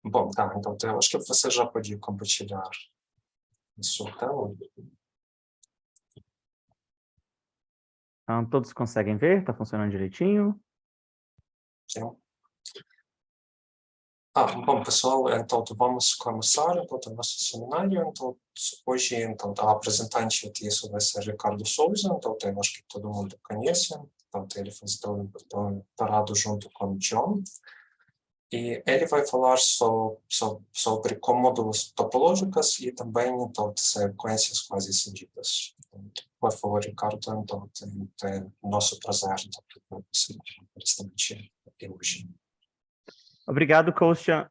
Bom, tá, então eu acho que você já pode compartilhar a sua tela. Todos conseguem ver? Tá funcionando direitinho? Sim. Bom, pessoal, então vamos começar o nosso seminário. Então, hoje, então, a apresentante disso vai ser Ricardo Souza, então, eu acho que todo mundo conhece. Então, ele faz doutorado junto com John. E ele vai falar sobre comodules topológicas e também, então, sequências quase seguidas. Por favor, Ricardo, então, tem nosso prazer de você presente aqui hoje. Obrigado, Kostya.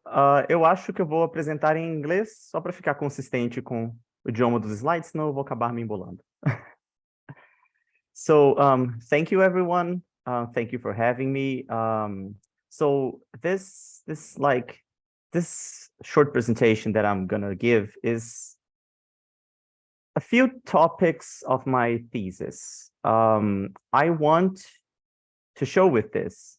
Eu acho que eu vou apresentar em inglês, só para ficar consistente com o idioma dos slides, senão eu vou acabar me embolando. So, thank you, everyone. Thank you for having me. So this short presentation that I'm gonna give is a few topics of my thesis. I want to show with this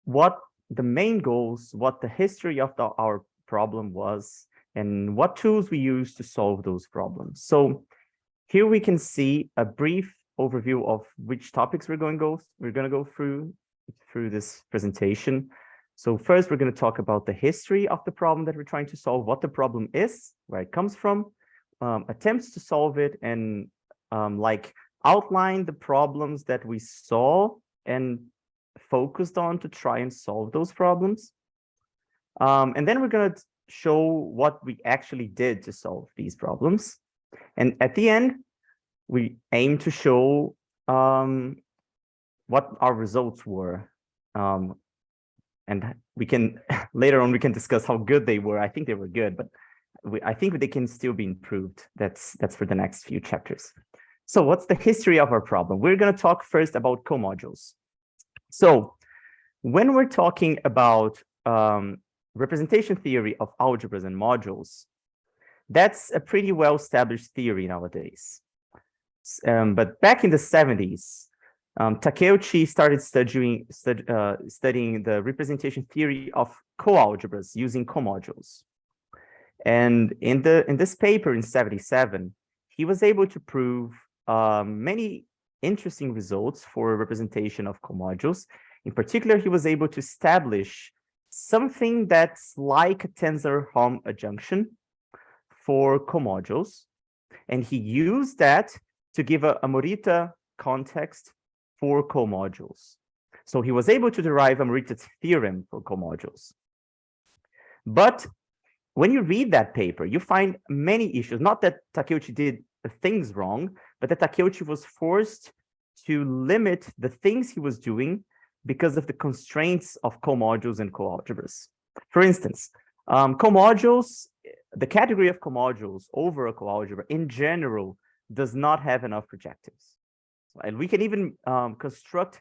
what the main goals, what the history of our problem was, and what tools we use to solve those problems. So here we can see a brief overview of which topics we're going to go through this presentation. So first, we're going to talk about the history of the problem that we're trying to solve, what the problem is, where it comes from, attempts to solve it, and like outline the problems that we saw and focused on to try and solve those problems. And then we're going to show what we actually did to solve these problems. And at the end, we aim to show what our results were. And we can, later on, we can discuss how good they were. I think they were good, but I think they can still be improved. That's for the next few chapters. So what's the history of our problem? We're going to talk first about comodules. So when we're talking about representation theory of algebras and modules, that's a pretty well-established theory nowadays. But back in the 70s, Takeuchi started studying the representation theory of coalgebras using comodules. And in this paper in 77, he was able to prove many interesting results for representation of comodules. In particular, he was able to establish something that's like a tensor-Hom adjunction for comodules. And he used that to give a Morita context for comodules. So he was able to derive Morita's theorem for comodules. But when you read that paper, you find many issues. Not that Takeuchi did things wrong, but that Takeuchi was forced to limit the things he was doing because of the constraints of comodules and coalgebras. For instance, comodules, the category of comodules over a coalgebra in general does not have enough projectives. And we can even construct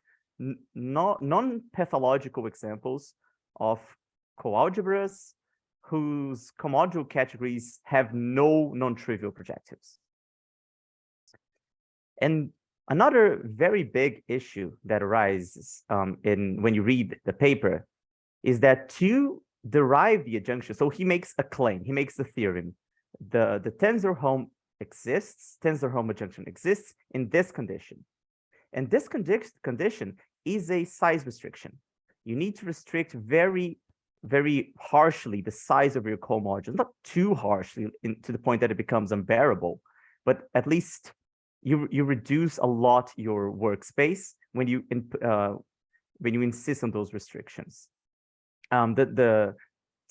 non-pathological examples of coalgebras whose comodule categories have no non-trivial projectives. And another very big issue that arises when you read the paper is that to derive the adjunction, so he makes a claim, he makes a theorem, the tensor-Hom exists, tensor-Hom adjunction exists in this condition. And this condition is a size restriction. You need to restrict very, very harshly the size of your comodules, not too harshly to the point that it becomes unbearable, but at least you reduce a lot your workspace when you insist on those restrictions. The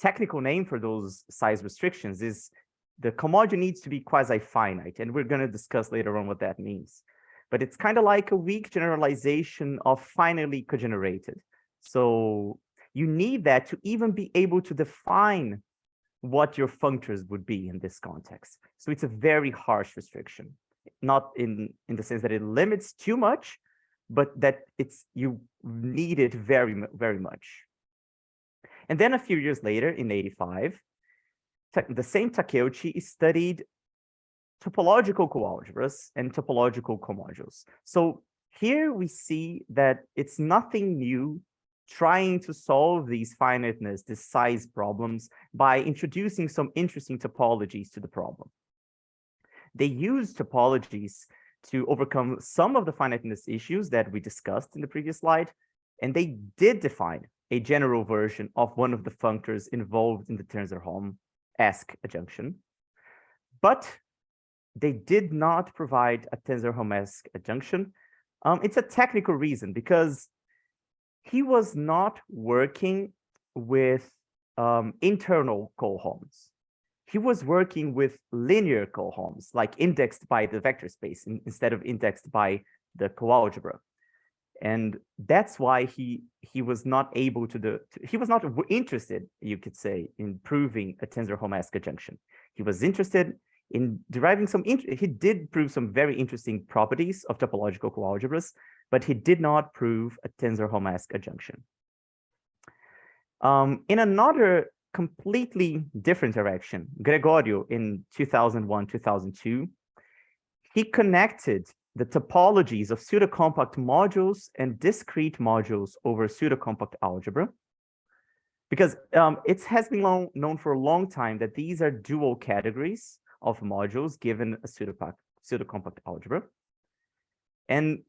technical name for those size restrictions is the comodule needs to be quasi-finite, and we're going to discuss later on what that means. But it's kind of like a weak generalization of finitely cogenerated. So you need that to even be able to define what your functors would be in this context. So it's a very harsh restriction, not in the sense that it limits too much, but that you need it very, very much. And then a few years later, in 85, the same Takeuchi studied topological coalgebras and topological comodules. So here we see that it's nothing new trying to solve these finiteness, these size problems by introducing some interesting topologies to the problem. They use topologies to overcome some of the finiteness issues that we discussed in the previous slide, and they did define a general version of one of the functors involved in the Tensor-Holm-esque adjunction, but they did not provide a Tensor-Holm-esque adjunction. It's a technical reason, because he was not working with internal coholms. He was working with linear coholms, like indexed by the vector space instead of indexed by the coalgebra. And that's why he was not able to he was not interested, you could say, in proving a Tensor-Holm-esque adjunction. He was interested in deriving he did prove some very interesting properties of topological coalgebras, but he did not prove a Tensor-Holm-esque adjunction. In another completely different direction, Gregorio in 2001, 2002, he connected the topologies of pseudocompact modules and discrete modules over pseudocompact algebra, because it has been known for a long time that these are dual categories of modules given a pseudocompact algebra. And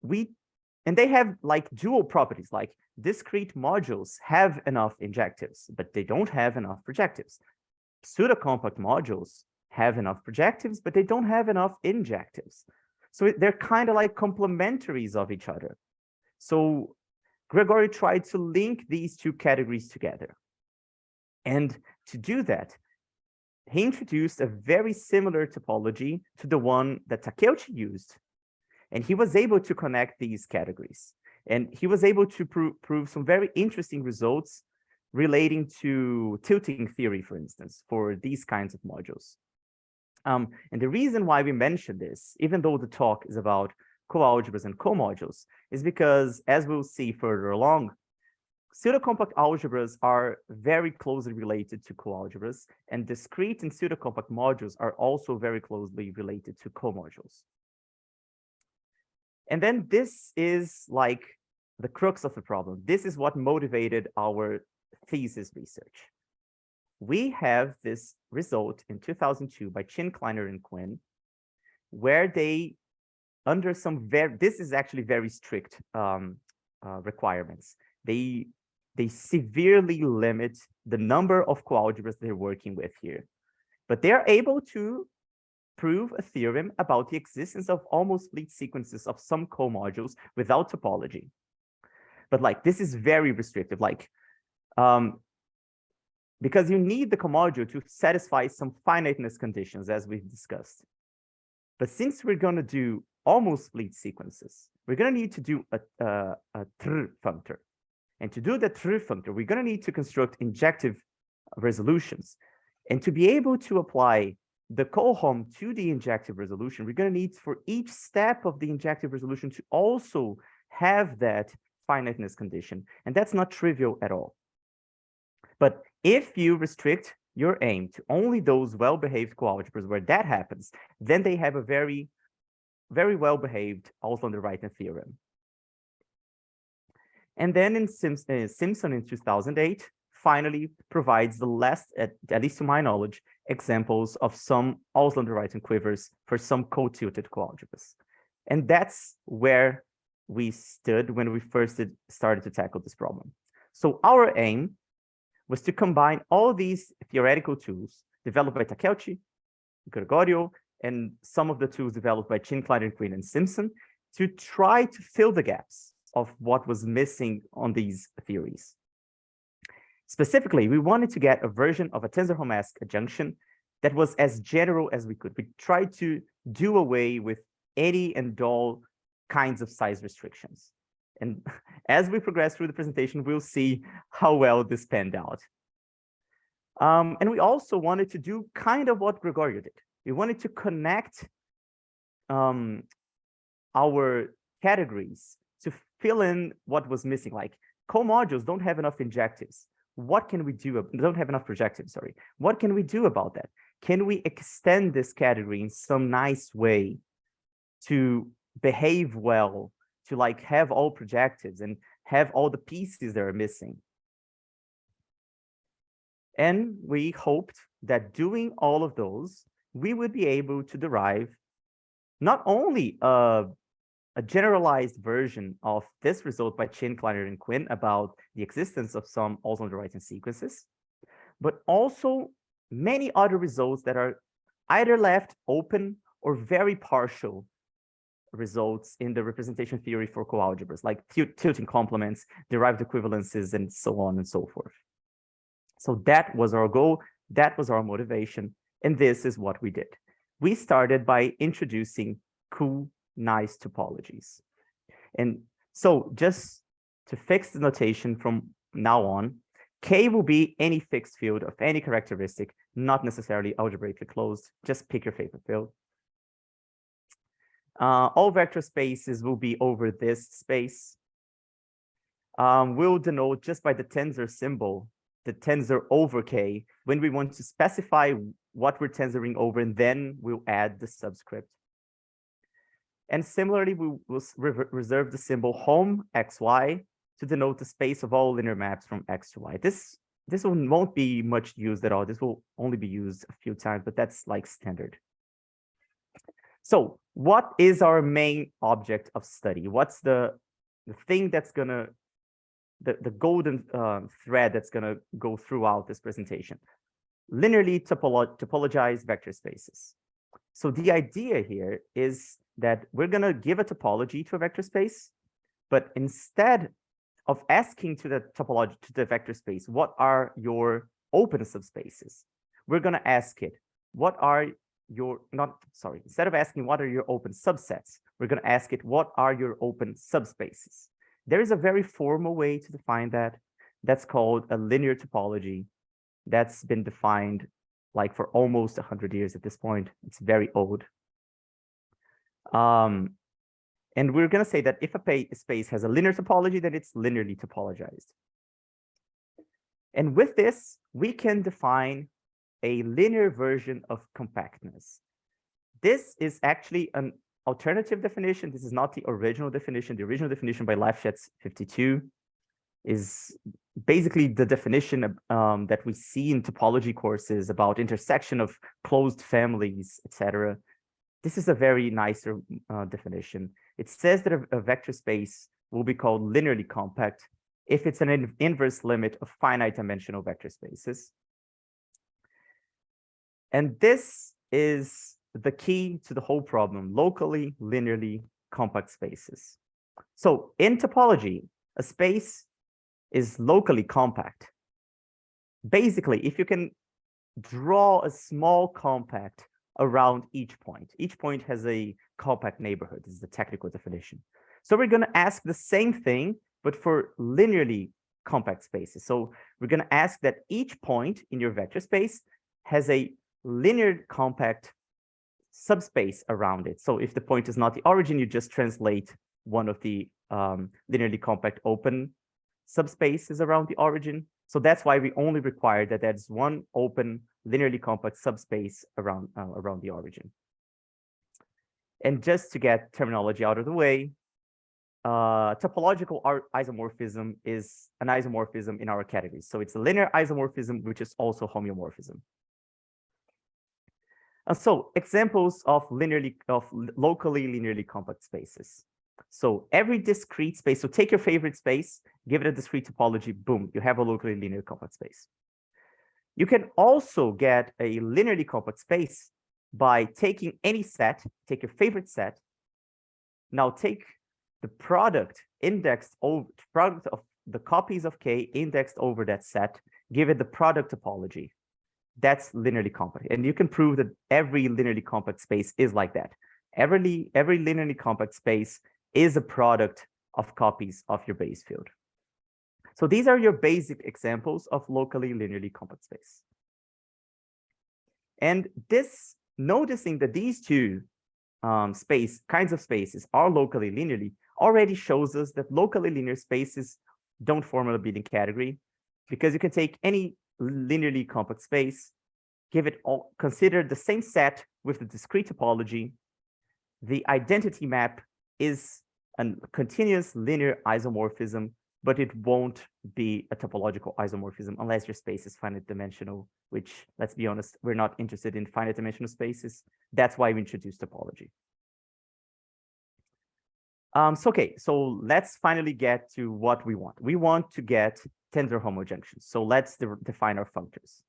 they have like dual properties, like discrete modules have enough injectives, but they don't have enough projectives. Pseudocompact modules have enough projectives, but they don't have enough injectives. So they're kind of like complementaries of each other. So Gregorio tried to link these two categories together. And to do that, he introduced a very similar topology to the one that Takeuchi used. And he was able to connect these categories. And he was able to prove some very interesting results relating to tilting theory, for instance, for these kinds of modules. And the reason why we mention this, even though the talk is about coalgebras and comodules, is because, as we'll see further along, pseudocompact algebras are very closely related to coalgebras, and discrete and pseudocompact modules are also very closely related to comodules. And then this is like the crux of the problem. This is what motivated our thesis research. We have this result in 2002 by Chin, Kleiner, and Quinn, where they, under some this is actually very strict requirements. They severely limit the number of coalgebras they're working with here, but they're able to prove a theorem about the existence of almost fleet sequences of some comodules without topology. But like, this is very restrictive, like, because you need the comodule to satisfy some finiteness conditions, as we've discussed. But since we're going to do almost fleet sequences, we're going to need to do a tr functor. And to do the tr functor, we're going to need to construct injective resolutions. And to be able to apply the coholm to the injective resolution, we're going to need for each step of the injective resolution to also have that finiteness condition. And that's not trivial at all. But if you restrict your aim to only those well-behaved coalgebras where that happens, then they have a very, very well-behaved Auslander-Reiten theorem. And then in Simpson in 2008, finally provides the last, at least to my knowledge, examples of some Auslander-Reiten quivers for some co-tilted coalgebras. And that's where we stood when we first started to tackle this problem. So our aim was to combine all these theoretical tools developed by Takeuchi, Gregorio, and some of the tools developed by Chin, Kleiner, Quinn, and Simpson to try to fill the gaps of what was missing on these theories. Specifically, we wanted to get a version of a Tensor-Holm-esque adjunction that was as general as we could. We tried to do away with any and all kinds of size restrictions. And as we progress through the presentation, we'll see how well this panned out. And we also wanted to do kind of what Gregorio did. We wanted to connect our categories to fill in what was missing. Like, comodules don't have enough injectives. What can we do? Don't have enough projectives, sorry. What can we do about that? Can we extend this category in some nice way to behave well to like have all projectives and have all the pieces that are missing. And we hoped that doing all of those, we would be able to derive not only a generalized version of this result by Chin, Kleiner, and Quinn about the existence of some Osmond-Wrighton sequences, but also many other results that are either left open or very partial results in the representation theory for coalgebras, like tilting complements, derived equivalences, and so on and so forth. So that was our goal, that was our motivation, and this is what we did. We started by introducing cool, nice topologies. And so just to fix the notation from now on, K will be any fixed field of any characteristic, not necessarily algebraically closed. Just pick your favorite field. All vector spaces will be over this space. We'll denote just by the tensor symbol, the tensor over K, when we want to specify what we're tensoring over, and then we'll add the subscript. And similarly, we will reserve the symbol home xy to denote the space of all linear maps from x to y. This won't be much used at all. This will only be used a few times, but that's like standard. So what is our main object of study? What's the thing that's gonna, the golden thread that's gonna go throughout this presentation? Linearly topologized vector spaces. So the idea here is that we're gonna give a topology to a vector space, but instead of asking to the topology, to the vector space, what are your open subspaces? We're gonna ask it, what are your, instead of asking what are your open subsets, we're gonna ask it, what are your open subspaces? There is a very formal way to define that. That's called a linear topology. That's been defined like for almost 100 years at this point. It's very old. And we're going to say that if a space has a linear topology, then it's linearly topologized. And with this, we can define a linear version of compactness. This is actually an alternative definition. This is not the original definition. The original definition by Lefschetz 52 is basically the definition that we see in topology courses about intersection of closed families, etc. This is a very nicer definition. It says that a vector space will be called linearly compact if it's an inverse limit of finite dimensional vector spaces. And this is the key to the whole problem, locally linearly compact spaces. So in topology, a space is locally compact. Basically, if you can draw a small compact around each point has a compact neighborhood. This is the technical definition. So we're going to ask the same thing, but for linearly compact spaces. So we're going to ask that each point in your vector space has a linear compact subspace around it. So if the point is not the origin, you just translate one of the linearly compact open subspaces around the origin. So that's why we only require that there's one open linearly compact subspace around the origin. And just to get terminology out of the way, topological isomorphism is an isomorphism in our categories. So it's a linear isomorphism, which is also homeomorphism. So examples of locally linearly compact spaces. So every discrete space, so take your favorite space, give it a discrete topology, boom, you have a locally linear compact space. You can also get a linearly compact space by taking any set, take your favorite set, now take the product indexed over, product of the copies of K indexed over that set, give it the product topology. That's linearly compact. And you can prove that every linearly compact space is like that. Every linearly compact space is a product of copies of your base field. So these are your basic examples of locally linearly compact space. And this, noticing that these two kinds of spaces are locally linearly already shows us that locally linear spaces don't form a Abelian category, because you can take any linearly compact space, give it all, consider the same set with the discrete topology. The identity map is a continuous linear isomorphism, but it won't be a topological isomorphism unless your space is finite dimensional, which, let's be honest, we're not interested in finite dimensional spaces. That's why we introduced topology. So let's finally get to what we want. We want to get tensor homojunctions. So let's define our functors.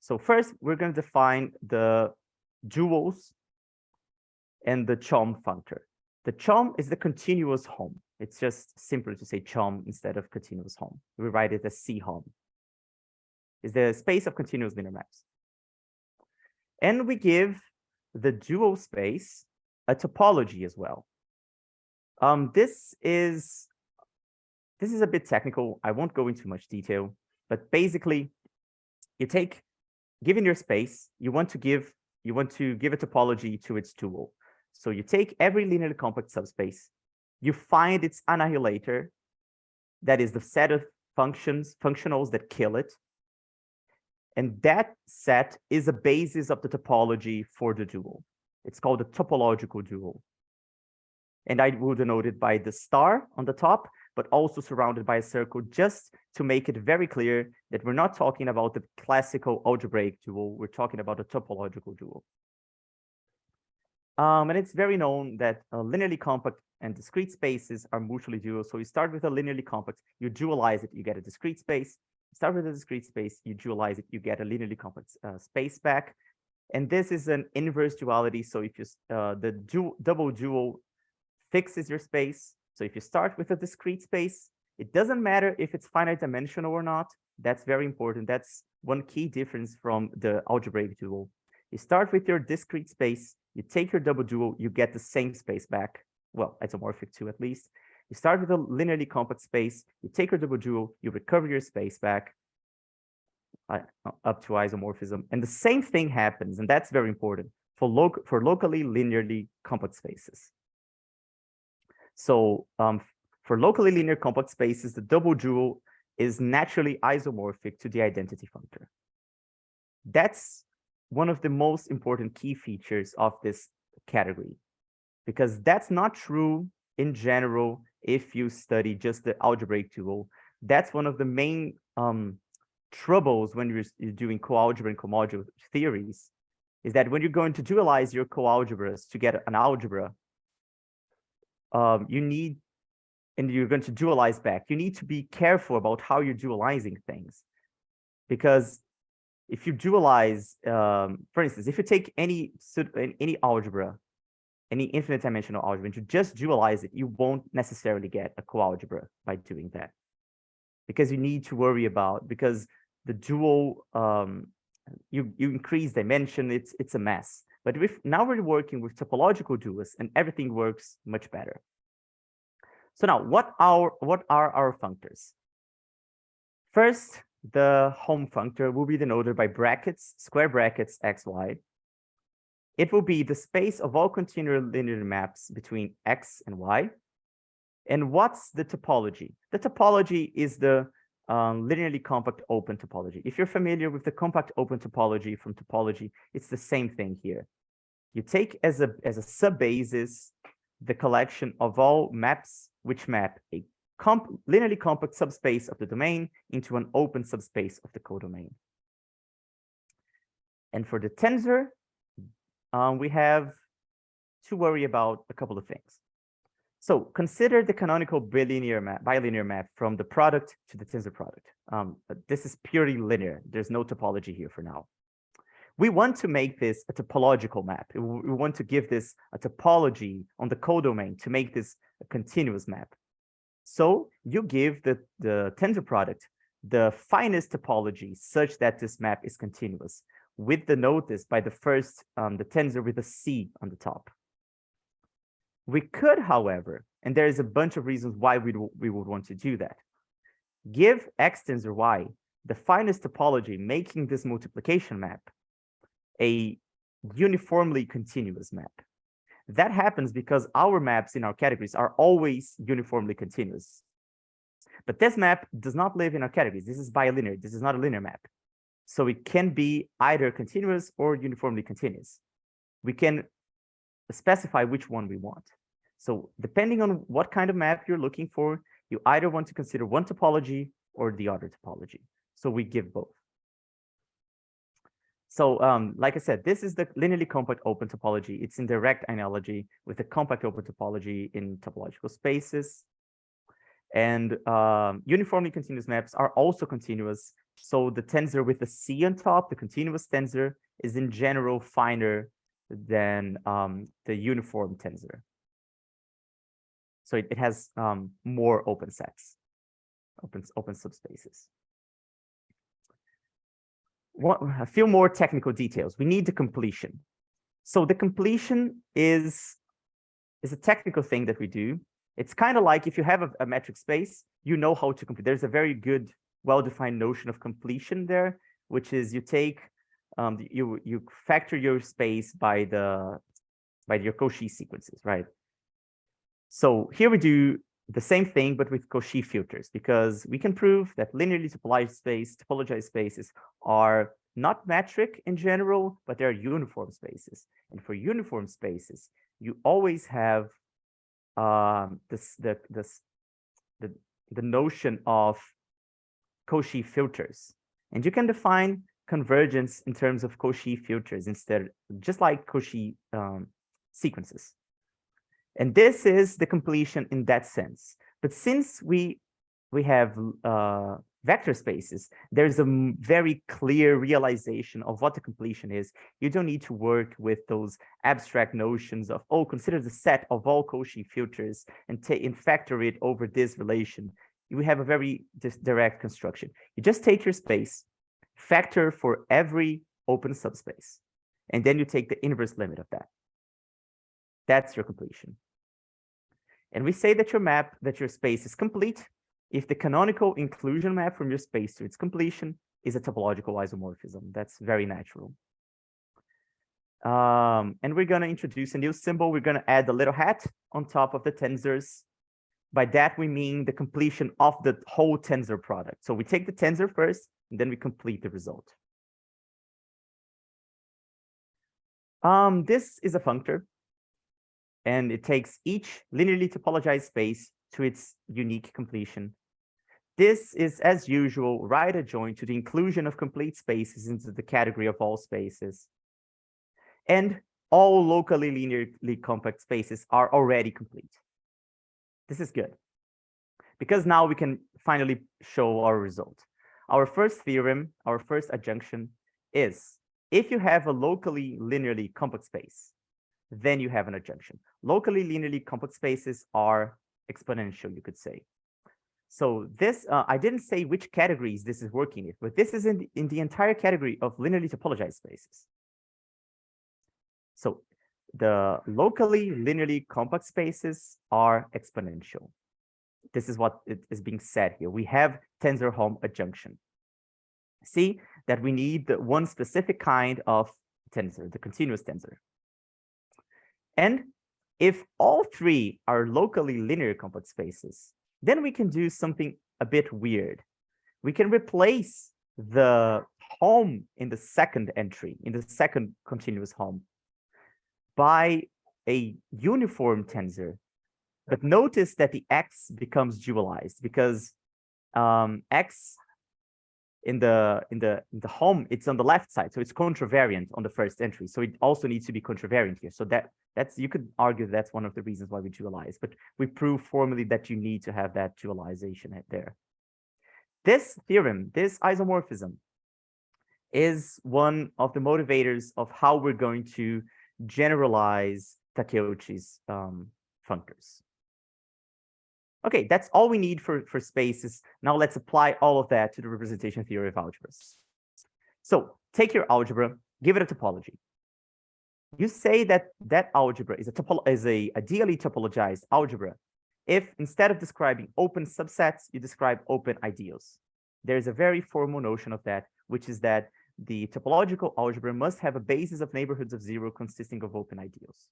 So first, we're going to define the duals and the CHOM functor. The CHOM is the continuous home. It's just simpler to say CHOM instead of continuous home. We write it as CHOM. It's the space of continuous linear maps. And we give the dual space a topology as well. This is a bit technical. I won't go into much detail, but basically, you take, given your space, you want to give a topology to its dual. So you take every linearly compact subspace, you find its annihilator, that is the set of functionals that kill it, and that set is a basis of the topology for the dual. It's called a topological dual. And I will denote it by the star on the top, but also surrounded by a circle, just to make it very clear that we're not talking about the classical algebraic dual, we're talking about a topological dual. And it's very known that linearly compact and discrete spaces are mutually dual. So you start with a linearly compact, you dualize it, you get a discrete space. Start with a discrete space, you dualize it, you get a linearly compact space back. And this is an inverse duality. So if you double dual fixes your space. So if you start with a discrete space, it doesn't matter if it's finite dimensional or not. That's very important. That's one key difference from the algebraic dual. You start with your discrete space, you take your double dual, you get the same space back. Well, isomorphic too, at least. You start with a linearly compact space, you take your double dual, you recover your space back up to isomorphism. And the same thing happens, and that's very important, for locally linearly compact spaces. So for locally linear compact spaces, the double dual is naturally isomorphic to the identity functor. That's one of the most important key features of this category, because that's not true in general if you study just the algebraic dual. That's one of the main troubles when you're doing coalgebra and comodule theories, is that when you're going to dualize your coalgebras to get an algebra, and you're going to dualize back, you need to be careful about how you're dualizing things. Because if you dualize, for instance, if you take any algebra, any infinite dimensional algebra, and you just dualize it, you won't necessarily get a coalgebra by doing that. Because you need to worry about, because the dual, you increase dimension, it's a mess. But now we're working with topological duals, and everything works much better. So now, what are our functors? First, the home functor will be denoted by brackets, square brackets, x, y. It will be the space of all continuous linear maps between x and y. And what's the topology? The topology is the linearly compact open topology. If you're familiar with the compact open topology from topology, it's the same thing here. You take as a subbasis the collection of all maps which map a linearly compact subspace of the domain into an open subspace of the codomain. And for the tensor, we have to worry about a couple of things. So consider the canonical bilinear map from the product to the tensor product. This is purely linear. There's no topology here for now. We want to make this a topological map. We want to give this a topology on the codomain to make this a continuous map. So you give the tensor product the finest topology such that this map is continuous, with the notice by the first, the tensor with a C on the top. We could, however, and there is a bunch of reasons why we would want to do that, give x tensor y the finest topology, making this multiplication map a uniformly continuous map. That happens because our maps in our categories are always uniformly continuous. But this map does not live in our categories. This is bilinear. This is not a linear map. So it can be either continuous or uniformly continuous. We can specify which one we want. So depending on what kind of map you're looking for, you either want to consider one topology or the other topology. So we give both. So like I said, this is the linearly compact open topology. It's in direct analogy with the compact open topology in topological spaces. And uniformly continuous maps are also continuous. So the tensor with the C on top, the continuous tensor, is in general finer than the uniform tensor. So it has more open sets, open subspaces. A few more technical details. We need the completion. So the completion is a technical thing that we do. It's kind of like if you have a metric space, you know how to complete. There's a very good, well-defined notion of completion there, which is you take you factor your space by your Cauchy sequences, right? So here we do the same thing, but with Cauchy filters, because we can prove that linearly topologized spaces are not metric in general, but they're uniform spaces. And for uniform spaces, you always have the notion of Cauchy filters, and you can define convergence in terms of Cauchy filters instead, just like Cauchy sequences. And this is the completion in that sense. But since we have vector spaces, there's a very clear realization of what the completion is. You don't need to work with those abstract notions of, oh, consider the set of all Cauchy filters and factor it over this relation. You have a very direct construction. You just take your space, factor for every open subspace, and then you take the inverse limit of that. That's your completion. And we say that your space is complete if the canonical inclusion map from your space to its completion is a topological isomorphism. That's very natural. And we're going to introduce a new symbol. We're going to add a little hat on top of the tensors. By that, we mean the completion of the whole tensor product. So we take the tensor first, and then we complete the result. This is a functor, and it takes each linearly topologized space to its unique completion. This is, as usual, right adjoint to the inclusion of complete spaces into the category of all spaces. And all locally linearly compact spaces are already complete. This is good, because now we can finally show our result. Our first theorem, our first adjunction is, if you have a locally linearly compact space, then you have an adjunction. Locally linearly compact spaces are exponential, you could say. So this, I didn't say which categories this is working in, but this is in the entire category of linearly topologized spaces. So the locally linearly compact spaces are exponential. This is what is being said here. We have tensor home adjunction. See that we need one specific kind of tensor, the continuous tensor. And if all three are locally linear compact spaces, then we can do something a bit weird. We can replace the home in the second entry, in the second continuous home, by a uniform tensor. But notice that the x becomes dualized, because x in the home, it's on the left side, so it's contravariant on the first entry. So it also needs to be contravariant here. So that's, you could argue that's one of the reasons why we dualize, but we prove formally that you need to have that dualization there. This theorem, this isomorphism, is one of the motivators of how we're going to generalize Takeuchi's functors. Okay, that's all we need for spaces. Now let's apply all of that to the representation theory of algebras. So take your algebra, give it a topology. You say that that algebra is a ideally topologized algebra if, instead of describing open subsets, you describe open ideals. There's a very formal notion of that, which is that the topological algebra must have a basis of neighborhoods of zero consisting of open ideals.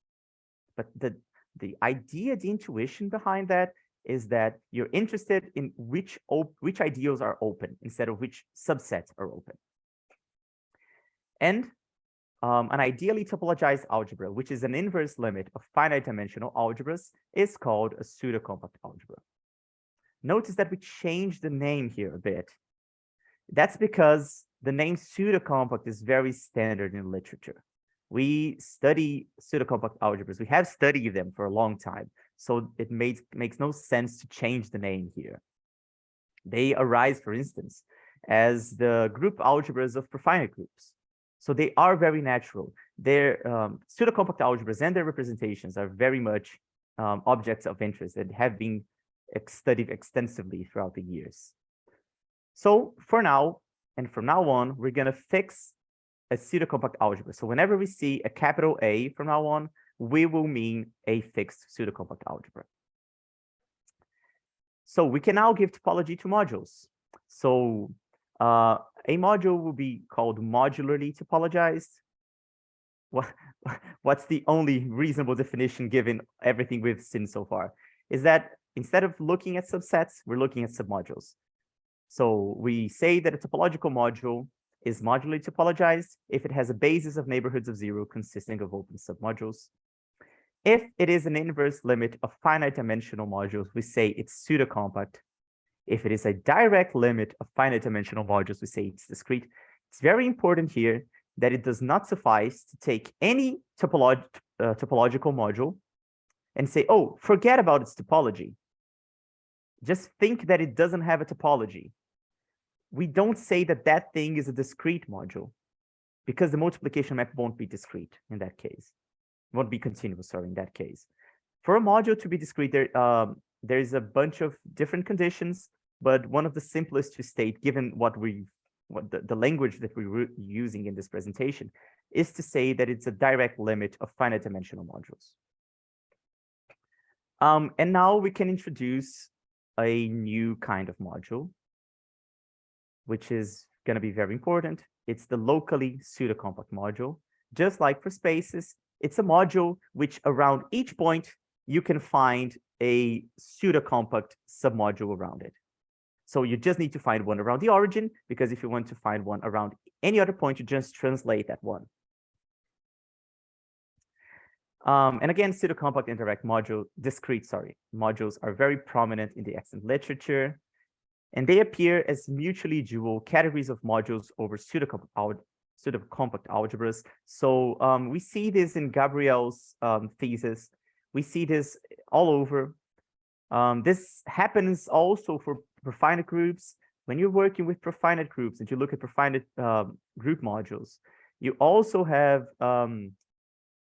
But the idea, the intuition behind that is that you're interested in which ideals are open instead of which subsets are open. And an ideally topologized algebra, which is an inverse limit of finite dimensional algebras, is called a pseudocompact algebra. Notice that we changed the name here a bit. That's because the name pseudocompact is very standard in literature. We study pseudocompact algebras. We have studied them for a long time, so it makes no sense to change the name here. They arise, for instance, as the group algebras of profinite groups. So they are very natural. Their pseudocompact algebras and their representations are very much objects of interest that have been studied extensively throughout the years. So for now, and from now on, we're going to fix a pseudocompact algebra. So whenever we see a capital A from now on, we will mean a fixed pseudocompact algebra. So we can now give topology to modules. So a module will be called modularly topologized. What's the only reasonable definition given everything we've seen so far? Is that instead of looking at subsets, we're looking at submodules. So we say that a topological module is modularly topologized if it has a basis of neighborhoods of zero consisting of open submodules. If it is an inverse limit of finite dimensional modules, we say it's pseudocompact. If it is a direct limit of finite dimensional modules, we say it's discrete. It's very important here that it does not suffice to take any topological module and say, oh, forget about its topology. Just think that it doesn't have a topology. We don't say that that thing is a discrete module because the multiplication map won't be discrete in that case. It won't be continuous, sorry, in that case. For a module to be discrete, there's a bunch of different conditions, but one of the simplest to state, given the language that we're using in this presentation, is to say that it's a direct limit of finite dimensional modules. And now we can introduce a new kind of module, which is going to be very important. It's the locally pseudocompact module. Just like for spaces, it's a module which around each point, you can find a pseudocompact submodule around it. So you just need to find one around the origin, because if you want to find one around any other point, you just translate that one. And again, pseudocompact indirect modules are very prominent in the extant literature, and they appear as mutually dual categories of modules over pseudocompact algebras. So we see this in Gabriel's thesis. We see this all over. This happens also for profinite groups. When you're working with profinite groups and you look at profinite group modules, you also have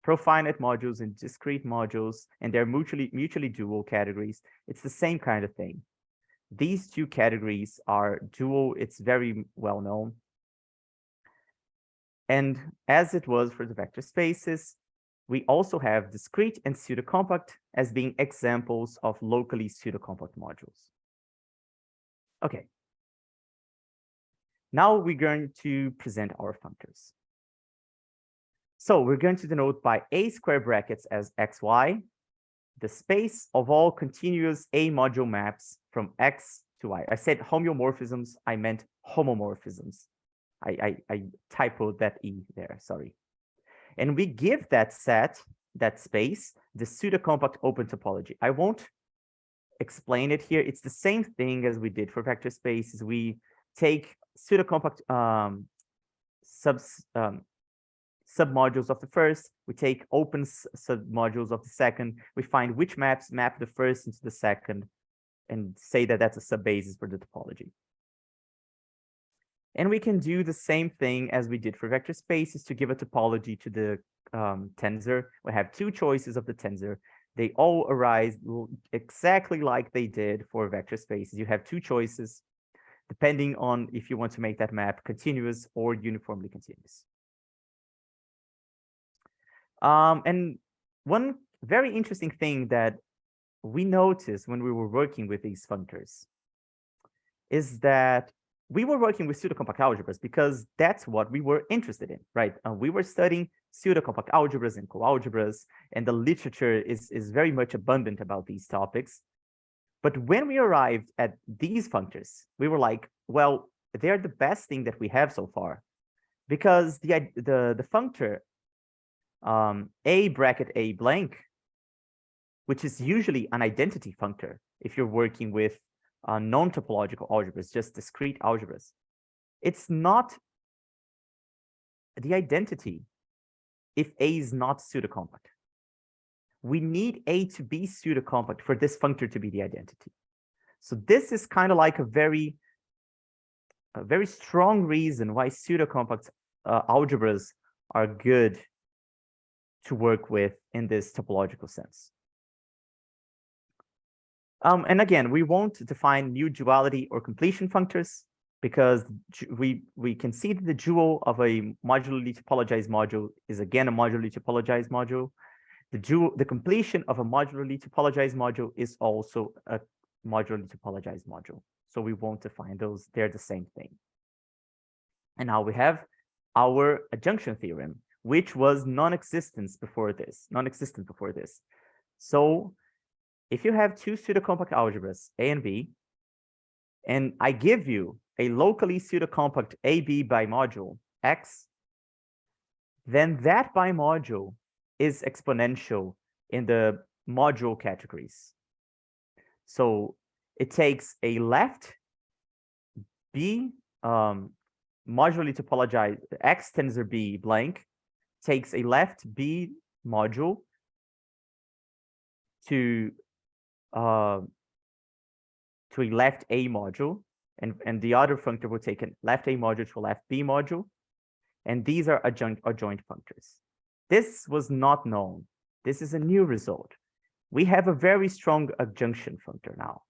profinite modules and discrete modules, and they're mutually dual categories. It's the same kind of thing. These two categories are dual. It's very well known. And as it was for the vector spaces, we also have discrete and pseudocompact as being examples of locally pseudocompact modules. Okay. Now we're going to present our functors. So we're going to denote by A square brackets as xy, the space of all continuous A module maps from X to Y. I said homeomorphisms, I meant homomorphisms. I typoed that E there, sorry. And we give that set, that space, the pseudocompact open topology. I won't explain it here. It's the same thing as we did for vector spaces. We take pseudocompact submodules of the first, we take open submodules of the second, we find which maps map the first into the second, and say that that's a subbasis for the topology. And we can do the same thing as we did for vector spaces to give a topology to the tensor. We have two choices of the tensor. They all arise exactly like they did for vector spaces. You have two choices, depending on if you want to make that map continuous or uniformly continuous. And one very interesting thing that we noticed when we were working with these functors is that we were working with pseudocompact algebras because that's what we were interested in, right? We were studying pseudocompact algebras and coalgebras, and the literature is very much abundant about these topics. But when we arrived at these functors, we were like, well, they're the best thing that we have so far, because the functor a bracket a blank, which is usually an identity functor if you're working with non-topological algebras, just discrete algebras. It's not the identity if A is not pseudocompact. We need A to be pseudocompact for this functor to be the identity. So this is kind of like a very strong reason why pseudocompact algebras are good to work with in this topological sense. And again, we won't define new duality or completion functors because we can see that the dual of a modularly topologized module is again a modularly topologized module. The completion of a modularly topologized module is also a modularly topologized module. So we won't define those, they're the same thing. And now we have our adjunction theorem, which was non-existent before this. So if you have two pseudocompact algebras, A and B, and I give you a locally pseudocompact AB bimodule X, then that bimodule is exponential in the module categories. So it takes a left B modularly topologized X tensor B blank, takes a left B module to a left A module, and the other functor will take a left A module to a left B module, and these are adjoint functors. This was not known. This is a new result. We have a very strong adjunction functor now.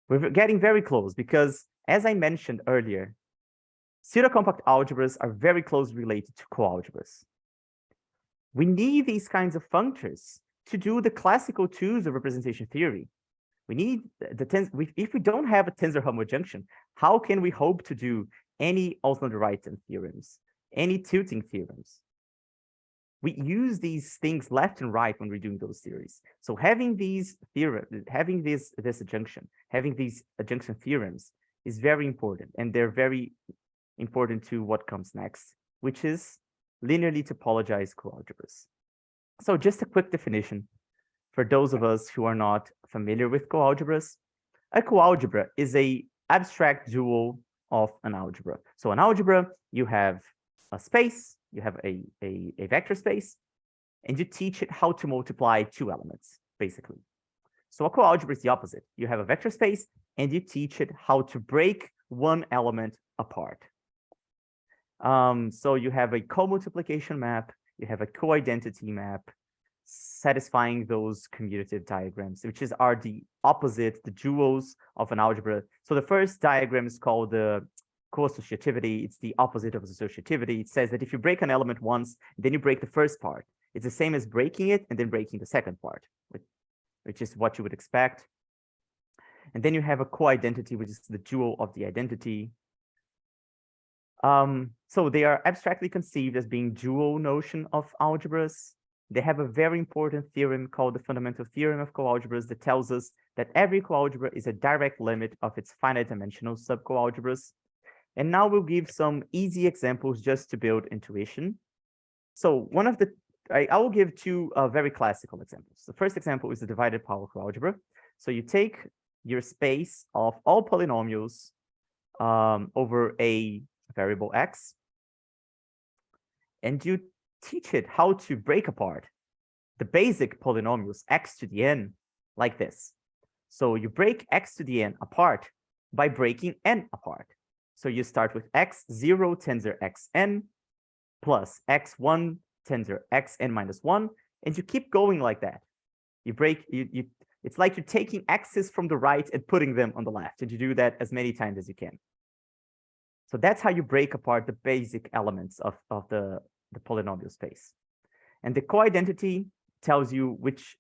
We're getting very close because, as I mentioned earlier, pseudocompact algebras are very closely related to coalgebras. We need these kinds of functors to do the classical tools of representation theory. We need if we don't have a tensor homojunction, how can we hope to do any Osnander-Wrighton theorems, any tilting theorems? We use these things left and right when we're doing those theories. So having these theorems, having this adjunction, having these adjunction theorems is very important, and they're very important to what comes next, which is linearly topologized coalgebras. So just a quick definition for those of us who are not familiar with coalgebras. A coalgebra is an abstract dual of an algebra. So an algebra, you have a space, you have a vector space, and you teach it how to multiply two elements, basically. So a coalgebra is the opposite. You have a vector space, and you teach it how to break one element apart. So you have a co-multiplication map, you have a co-identity map, satisfying those commutative diagrams, which are the opposite, the duals of an algebra. So the first diagram is called the co-associativity. It's the opposite of associativity. It says that if you break an element once, then you break the first part. It's the same as breaking it and then breaking the second part, which is what you would expect. And then you have a co-identity, which is the dual of the identity. So they are abstractly conceived as being dual notion of algebras. They have a very important theorem called the fundamental theorem of coalgebras that tells us that every coalgebra is a direct limit of its finite dimensional subcoalgebras. And now we'll give some easy examples just to build intuition. So I will give two very classical examples. The first example is the divided power coalgebra. So you take your space of all polynomials over a variable x, and you teach it how to break apart the basic polynomials x to the n like this. So you break x to the n apart by breaking n apart. So you start with x0 tensor xn plus x1 tensor xn minus 1, and you keep going like that. It's like you're taking x's from the right and putting them on the left, and you do that as many times as you can. So that's how you break apart the basic elements of the polynomial space. And the co-identity tells you which,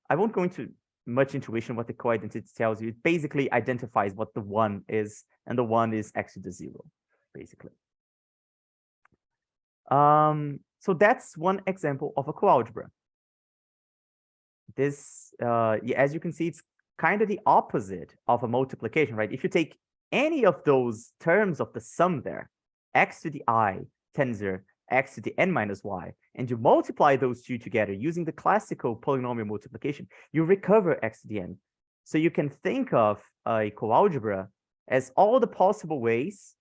I won't go into much intuition what the co-identity tells you. It basically identifies what the one is, and the one is x to the 0, basically. So that's one example of a coalgebra. This, as you can see, it's kind of the opposite of a multiplication, right? If you take any of those terms of the sum there, x to the I tensor x to the n minus y, and you multiply those two together using the classical polynomial multiplication, you recover x to the n. So you can think of a coalgebra as all the possible ways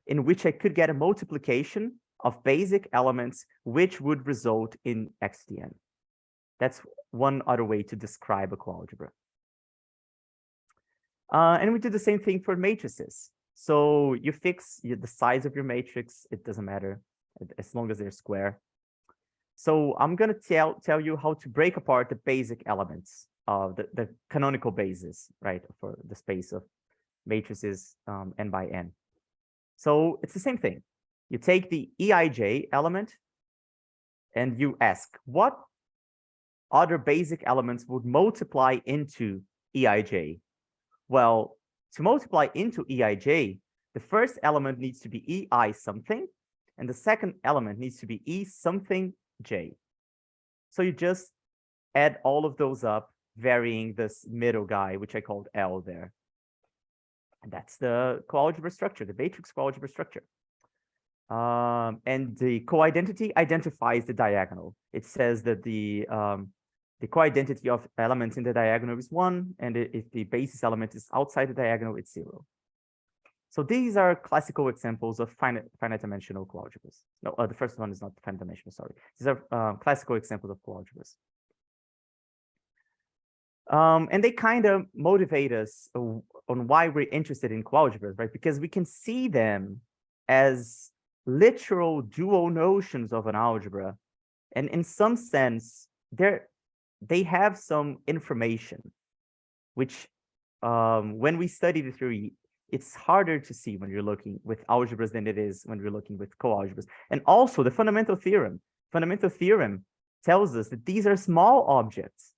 in which I could get a multiplication of basic elements, which would result in x to the n. That's one other way to describe a coalgebra. And we do the same thing for matrices. So you fix the size of your matrix. It doesn't matter as long as they're square. So I'm going to tell you how to break apart the basic elements of the canonical basis, right, for the space of matrices n by n. So it's the same thing. You take the Eij element and you ask, what other basic elements would multiply into Eij? Well, to multiply into Eij, the first element needs to be Ei something, and the second element needs to be E something j. So you just add all of those up, varying this middle guy, which I called L there. And that's the coalgebra structure, the matrix coalgebra structure. And the coidentity identifies the diagonal. It says that the coidentity of elements in the diagonal is 1, and if the basis element is outside the diagonal, it's 0. So these are classical examples of finite dimensional coalgebras. No, the first one is not finite dimensional, sorry. These are classical examples of coalgebras. And they kind of motivate us on why we're interested in coalgebras, right? Because we can see them as literal dual notions of an algebra. And in some sense, they have some information, which when we study the theory, it's harder to see when you're looking with algebras than it is when we're looking with coalgebras. And also the fundamental theorem. Fundamental theorem tells us that these are small objects.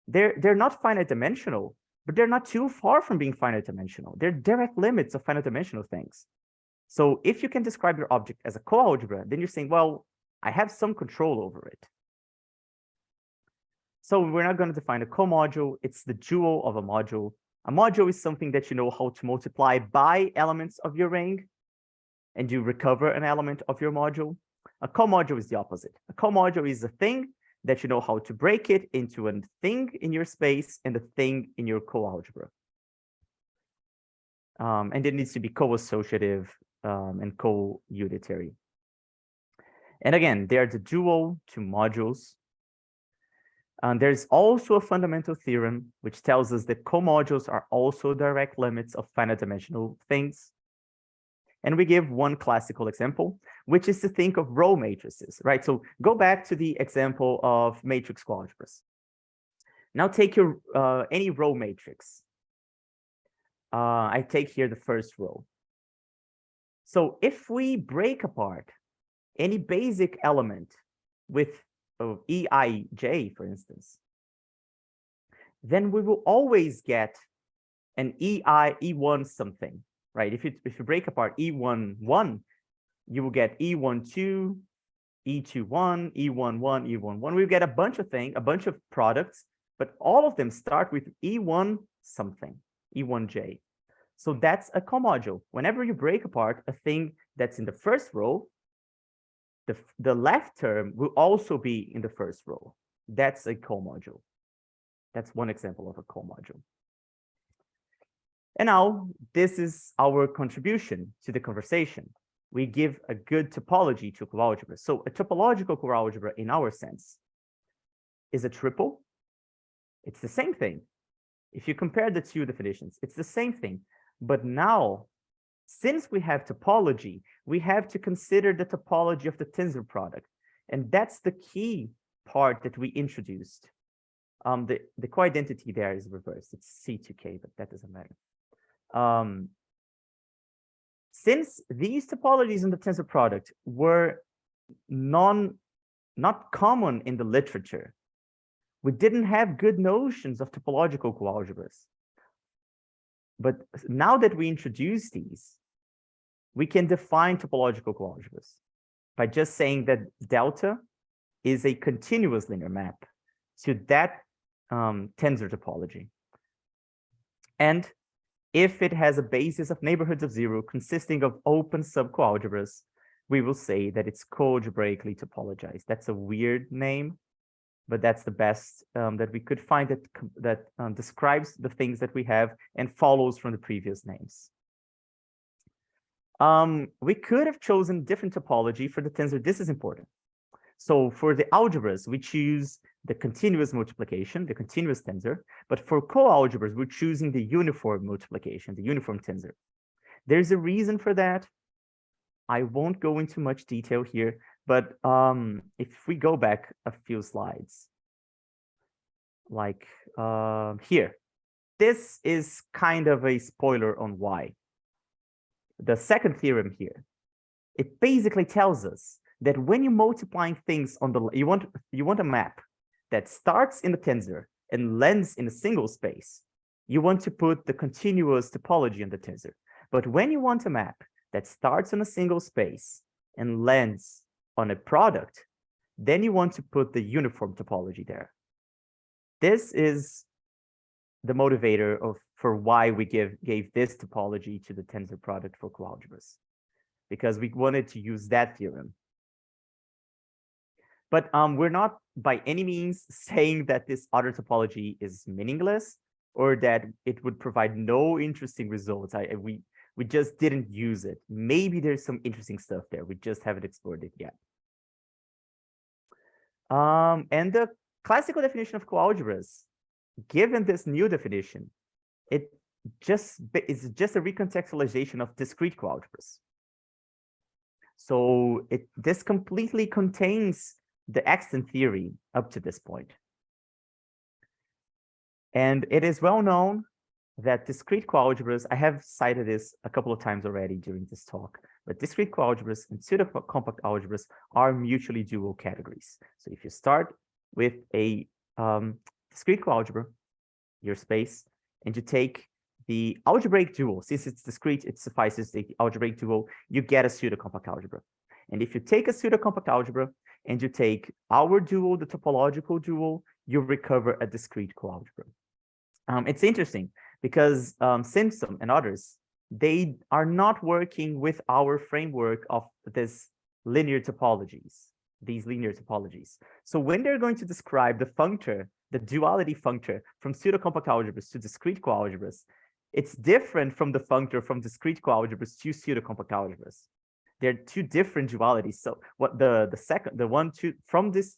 They're not finite dimensional, but they're not too far from being finite dimensional. They're direct limits of finite dimensional things. So if you can describe your object as a coalgebra, then you're saying, well, I have some control over it. So we're not going to define a comodule. It's the dual of a module. A module is something that you know how to multiply by elements of your ring, and you recover an element of your module. A comodule is the opposite. A comodule is a thing that you know how to break it into a thing in your space and a thing in your coalgebra. And it needs to be co-associative and co-unitary. And again, they are the dual to modules. There's also a fundamental theorem which tells us that comodules are also direct limits of finite dimensional things. And we give one classical example, which is to think of row matrices, right? So go back to the example of matrix coalgebras. Now take your any row matrix. I take here the first row. So if we break apart any basic element with Eij, for instance, then we will always get an E1 something, right? If you break apart E11, you will get E12, E21, E11, E11. We get a bunch of things, a bunch of products, but all of them start with E1 something, E1j. So that's a comodule. Whenever you break apart a thing that's in the first row, the left term will also be in the first row. That's a comodule. That's one example of a comodule. And now this is our contribution to the conversation. We give a good topology to coalgebra. So a topological coalgebra, in our sense, is a triple. It's the same thing. If you compare the two definitions, it's the same thing. But now, since we have topology, we have to consider the topology of the tensor product. And that's the key part that we introduced. The coidentity there is reversed. It's C2K, but that doesn't matter. Since these topologies in the tensor product were not common in the literature, we didn't have good notions of topological coalgebras. But now that we introduce these, we can define topological coalgebras by just saying that delta is a continuous linear map to that tensor topology. And if it has a basis of neighborhoods of zero consisting of open subcoalgebras, we will say that it's coalgebraically topologized. That's a weird name, but that's the best that we could find that describes the things that we have and follows from the previous names. We could have chosen different topology for the tensor. This is important. So for the algebras, we choose the continuous multiplication, the continuous tensor. But for coalgebras, we're choosing the uniform multiplication, the uniform tensor. There's a reason for that. I won't go into much detail here, but if we go back a few slides, like here, this is kind of a spoiler on why. The second theorem here, it basically tells us that when you're multiplying things on the, you want a map that starts in the tensor and lands in a single space, you want to put the continuous topology in the tensor. But when you want a map that starts on a single space and lands on a product, then you want to put the uniform topology there. This is the motivator for why we gave this topology to the tensor product for coalgebras, because we wanted to use that theorem. But we're not by any means saying that this other topology is meaningless or that it would provide no interesting results. We just didn't use it. Maybe there's some interesting stuff there. We just haven't explored it yet. And the classical definition of coalgebras, given this new definition, it is just a recontextualization of discrete coalgebras. So this completely contains the extant theory up to this point. And it is well known that discrete coalgebras, I have cited this a couple of times already during this talk, but discrete coalgebras and pseudo-compact algebras are mutually dual categories. So if you start with a discrete coalgebra, your space, and you take the algebraic dual, since it's discrete, it suffices the algebraic dual, you get a pseudo-compact algebra. And if you take a pseudo-compact algebra and you take our dual, the topological dual, you recover a discrete coalgebra. It's interesting because Simpson and others, they are not working with our framework of this linear topologies, these linear topologies. So when they're going to describe the functor, the duality functor from pseudo-compact algebras to discrete coalgebras, it's different from the functor from discrete coalgebras to pseudo-compact algebras. They're two different dualities. So what from this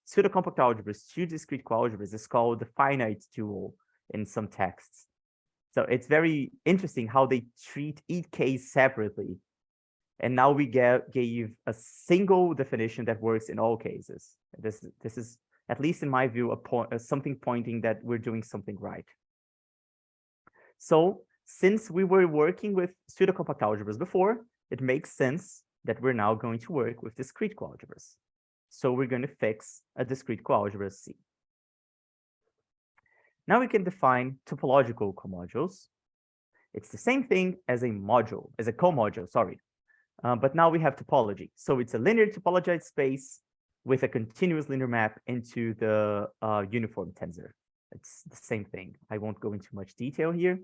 pseudo-compact algebras to discrete coalgebras is called the finite dual in some texts. So it's very interesting how they treat each case separately. And now we gave a single definition that works in all cases. This is, at least in my view, something pointing that we're doing something right. So since we were working with pseudo-compact algebras before, it makes sense that we're now going to work with discrete coalgebras. So we're going to fix a discrete coalgebra C. Now we can define topological comodules. It's the same thing as a module, as a comodule, sorry. But now we have topology. So it's a linear topologized space with a continuous linear map into the uniform tensor. It's the same thing. I won't go into much detail here.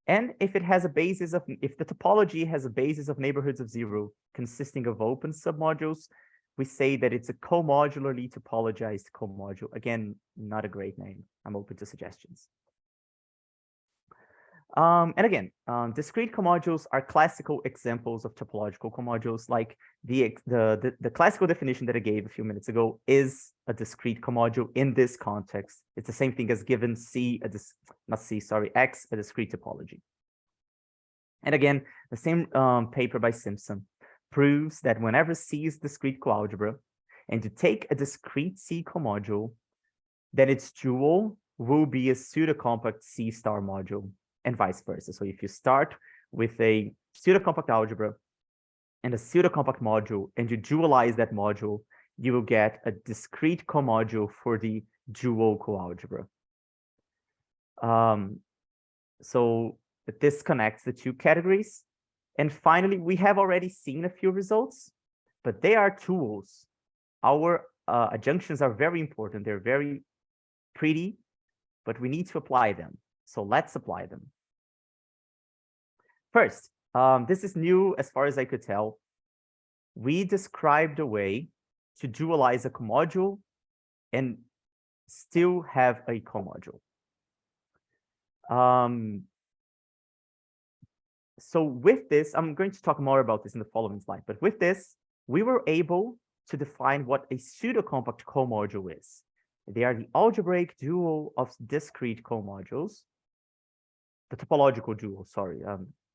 And if it has a basis of, if the topology has a basis of neighborhoods of zero consisting of open submodules, we say that it's a comodularly topologized comodule. Again, not a great name. I'm open to suggestions. And again, discrete comodules are classical examples of topological comodules. Like the classical definition that I gave a few minutes ago is a discrete comodule in this context. It's the same thing as given X a discrete topology. And again, the same paper by Simpson proves that whenever C is discrete coalgebra, and you take a discrete C comodule, then its dual will be a pseudo-compact C star module, and vice versa. So if you start with a pseudo-compact algebra and a pseudo-compact module, and you dualize that module, you will get a discrete comodule for the dual coalgebra. So this connects the two categories. And finally, we have already seen a few results, but they are tools. Our adjunctions are very important. They're very pretty, but we need to apply them. So let's apply them. First, this is new as far as I could tell. We described a way to dualize a comodule and still have a comodule. So with this, I'm going to talk more about this in the following slide, but with this, we were able to define what a pseudo-compact comodule is. They are the algebraic dual of discrete comodules. The topological dual, sorry,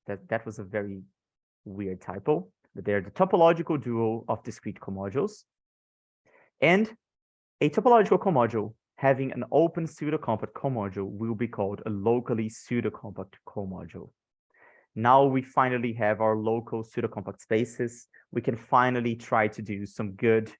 that was a very weird typo, but they're the topological dual of discrete comodules. And a topological comodule having an open pseudo-compact comodule will be called a locally pseudo-compact comodule. Now we finally have our local pseudo-compact spaces. We can finally try to do some good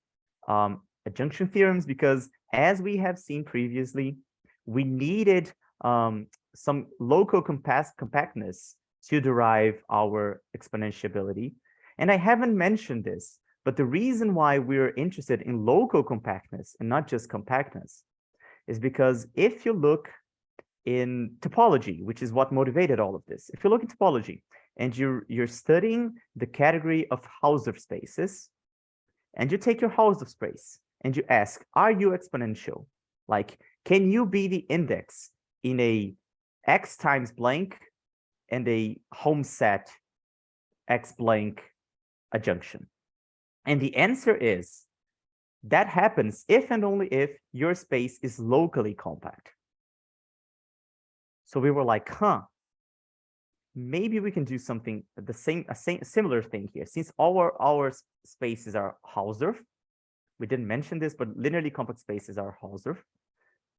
adjunction theorems, because as we have seen previously, we needed some local compactness to derive our exponentiability. And I haven't mentioned this, but the reason why we're interested in local compactness and not just compactness is because if you look in topology, which is what motivated all of this, if you look at topology and you're studying the category of Hausdorff spaces, and you take your Hausdorff space and you ask, are you exponential? Like, can you be the index in a x times blank and a home set x blank adjunction? And the answer is, that happens if and only if your space is locally compact. So we were like, maybe we can do something similar thing here. Since our spaces are Hausdorff, we didn't mention this, but linearly compact spaces are Hausdorff.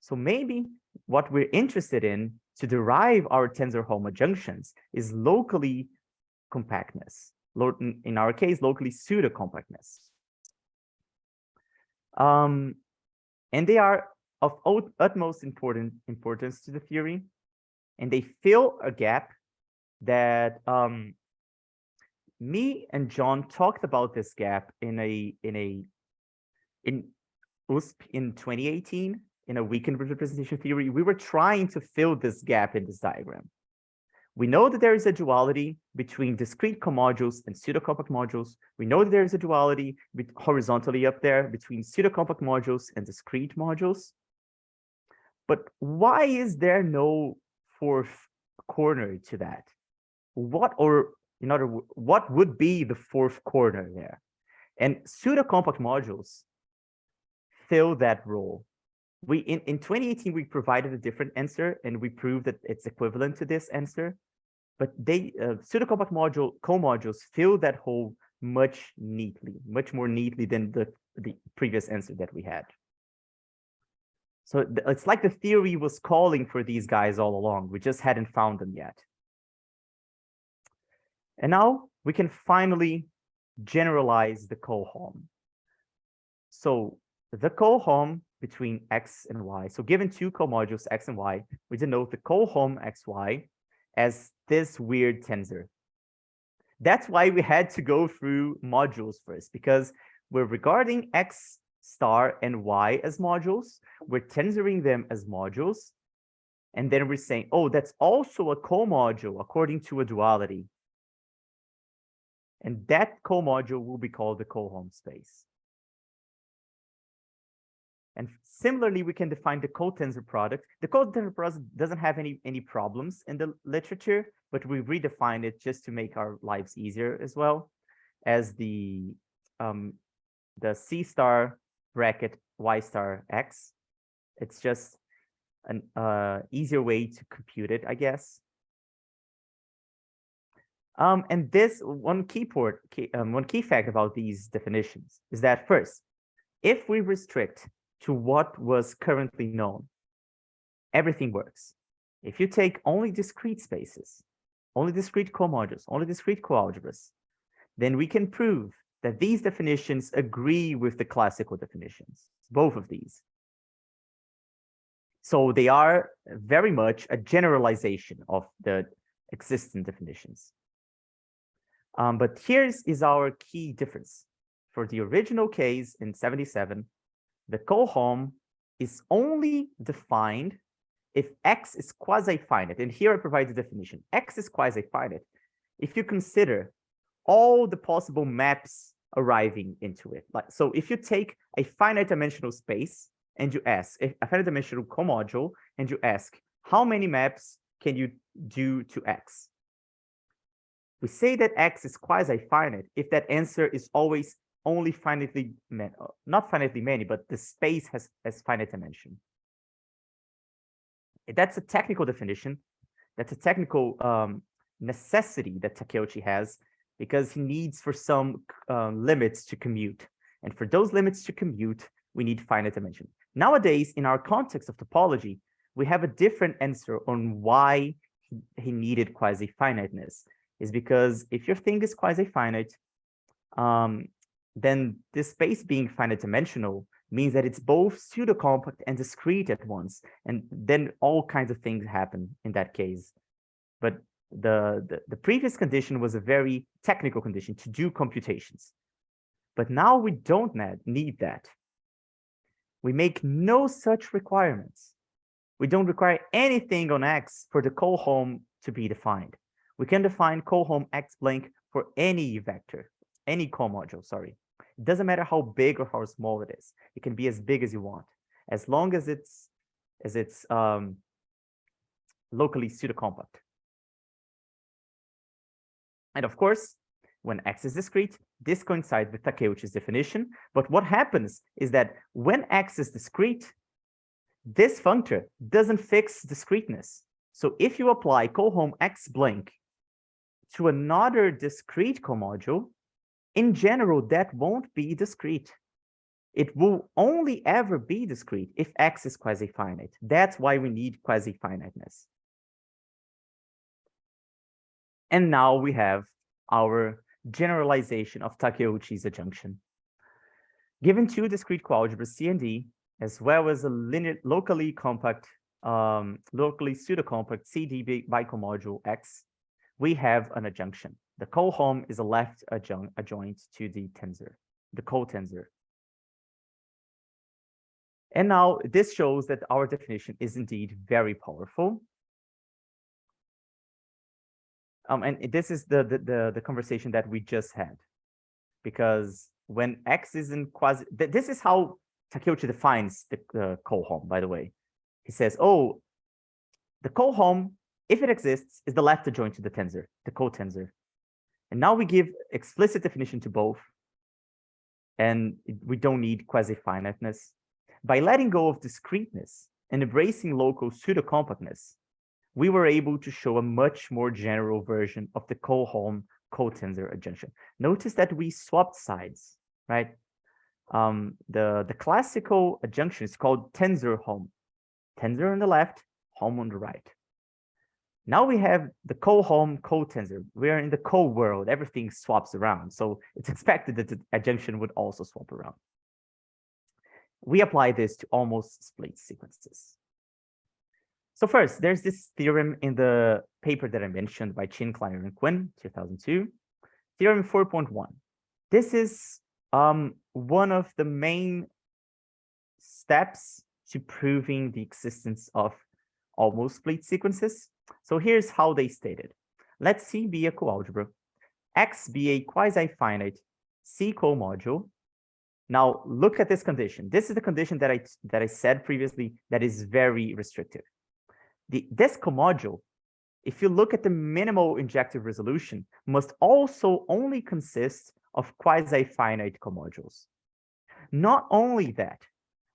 So maybe what we're interested in to derive our tensor home adjunctions is locally compactness. In our case, locally pseudo-compactness. And they are of utmost importance to the theory, and they fill a gap that me and John talked about this gap in USP in 2018 in a weekend representation theory. We were trying to fill this gap in this diagram. We know that there is a duality between discrete comodules and pseudo-compact modules. We know that there is a duality horizontally up there between pseudo-compact modules and discrete modules. But why is there no fourth corner to that? What would be the fourth corner there? And pseudo-compact modules fill that role. In 2018, we provided a different answer, and we proved that it's equivalent to this answer. But pseudo-compact comodules fill that hole much more neatly than the previous answer that we had. So it's like the theory was calling for these guys all along. We just hadn't found them yet. And now we can finally generalize the cohom. So the cohom between x and y. So given two comodules, x and y, we denote the cohom xy as this weird tensor. That's why we had to go through modules first, because we're regarding x star and y as modules. We're tensoring them as modules. And then we're saying, oh, that's also a comodule according to a duality. And that comodule will be called the cohom space. And similarly, we can define the cotensor product. The cotensor product doesn't have any problems in the literature, but we redefined it just to make our lives easier as well, as the C star bracket y star x. It's just an easier way to compute it, I guess. And this one key fact about these definitions is that first, if we restrict to what was currently known, everything works. If you take only discrete spaces, only discrete comodules, only discrete coalgebras, then we can prove that these definitions agree with the classical definitions, both of these. So they are very much a generalization of the existing definitions. But here's our key difference. For the original case in 77, the cohom is only defined if x is quasi-finite. And here I provide the definition. X is quasi-finite if you consider all the possible maps arriving into it. Like, so if you take a finite dimensional space and you ask a finite dimensional comodule and you ask how many maps can you do to X? We say that X is quasi-finite if that answer is always only finitely many, not finitely many, but the space has finite dimension. That's a technical definition. That's a technical necessity that Takeuchi has, because he needs for some limits to commute. And for those limits to commute, we need finite dimension. Nowadays, in our context of topology, we have a different answer on why he needed quasi-finiteness. Is because if your thing is quasi-finite, then this space being finite dimensional means that it's both pseudo-compact and discrete at once. And then all kinds of things happen in that case. But the previous condition was a very technical condition to do computations. But now we don't need that. We make no such requirements. We don't require anything on X for the cohom to be defined. We can define cohom X blank for any vector, any comodule, sorry. It doesn't matter how big or how small it is. It can be as big as you want, as long as it's locally pseudo-compact. And of course, when X is discrete, this coincides with Takeuchi's definition. But what happens is that when X is discrete, this functor doesn't fix discreteness. So if you apply cohom X blank to another discrete comodule, in general, that won't be discrete. It will only ever be discrete if X is quasi-finite. That's why we need quasi-finiteness. And now we have our generalization of Takeuchi's adjunction. Given two discrete coalgebras C and D, as well as a locally compact, locally pseudo-compact CD bicomodule X, we have an adjunction. The cohom is a left adjoint to the tensor, the cotensor. And now this shows that our definition is indeed very powerful. And this is the conversation that we just had, because when X is in quasi, this is how Takeuchi defines the cohom, by the way. He says, oh, the cohom, if it exists, is the left adjoint to the tensor, the cotensor. And now we give explicit definition to both, and we don't need quasi-finiteness. By letting go of discreteness and embracing local pseudo-compactness, we were able to show a much more general version of the cohom cotensor adjunction. Notice that we swapped sides, right? The classical adjunction is called tensor hom. Tensor on the left, hom on the right. Now we have the cohom cotensor. We are in the co-world. Everything swaps around. So it's expected that the adjunction would also swap around. We apply this to almost split sequences. So first, there's this theorem in the paper that I mentioned by Chin, Kleiner, and Quinn, 2002, theorem 4.1. This is one of the main steps to proving the existence of almost split sequences. So here's how they stated. Let C be a coalgebra, X be a quasi-finite C comodule. Now look at this condition. This is the condition that I said previously that is very restrictive. This comodule, if you look at the minimal injective resolution, must also only consist of quasi-finite comodules. Not only that,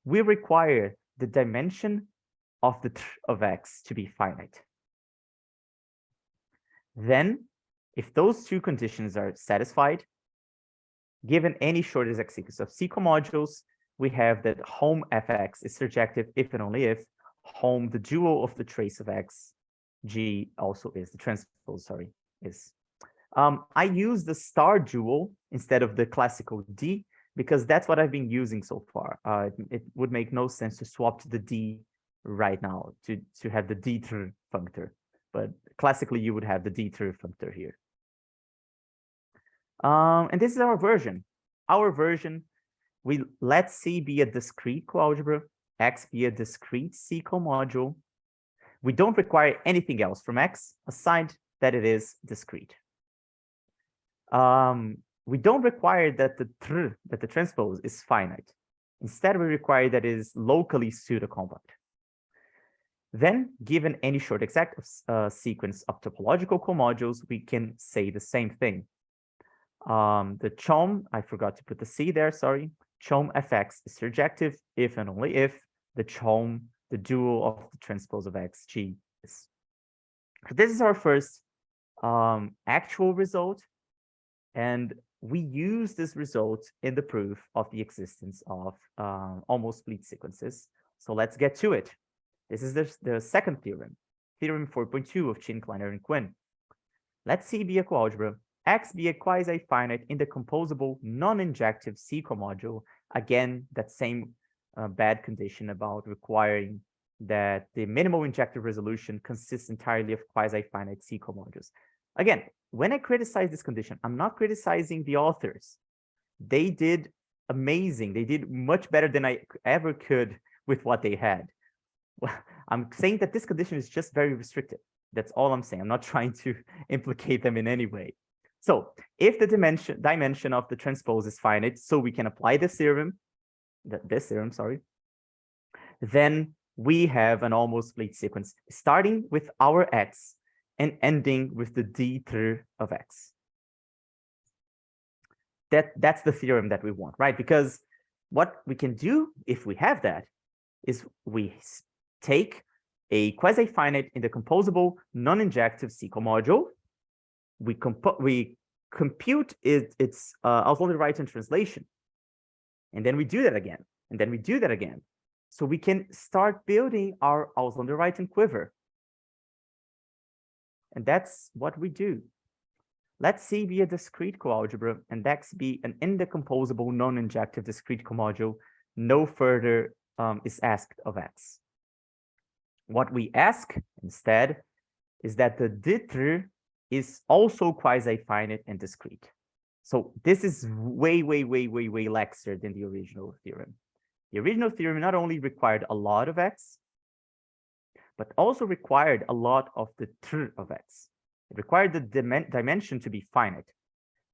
we require the dimension of X to be finite. Then, if those two conditions are satisfied, given any shortest X sequence of C comodules, we have that hom Fx is surjective if and only if hom, the dual of the trace of X, G also is, the transpose, sorry, is. I use the star dual instead of the classical D because that's what I've been using so far. It would make no sense to swap to the D right now to have the D-ter functor, but classically you would have the D-ter functor here. And this is our version. Our version, we let C be a discrete coalgebra, X be a discrete C comodule. We don't require anything else from X aside that it is discrete. we don't require that the transpose is finite. Instead, we require that it is locally pseudo-compact. Then, given any short exact sequence of topological comodules, we can say the same thing. The CHOM, I forgot to put the C there, sorry. CHOM fx is surjective if and only if the CHOM, the dual of the transpose of xg is. So this is our first actual result. And we use this result in the proof of the existence of almost split sequences. So let's get to it. This is the second theorem, theorem 4.2 of Chin, Kleiner, and Quinn. Let C be a coalgebra, X be a quasi-finite indecomposable non-injective C comodule. Again, that same bad condition about requiring that the minimal injective resolution consists entirely of quasi-finite C comodules. Again, when I criticize this condition, I'm not criticizing the authors. They did amazing. They did much better than I ever could with what they had. I'm saying that this condition is just very restricted. That's all I'm saying. I'm not trying to implicate them in any way. So if the dimension of the transpose is finite, so we can apply this theorem, then we have an almost split sequence starting with our X and ending with the d3 of X. That's the theorem that we want, right? Because what we can do if we have that is we take a quasi-finite indecomposable non-injective C comodule. We compute its Auslanderweiten translation, and then we do that again, and then we do that again. So we can start building our Auslanderweiten quiver. And that's what we do. Let C be a discrete coalgebra and X be an indecomposable non-injective discrete comodule. No further is asked of X. What we ask instead is that the d3 is also quasi-finite and discrete. So this is way laxer than the original theorem. The original theorem not only required a lot of X, but also required a lot of the tr of X. It required the dimension to be finite.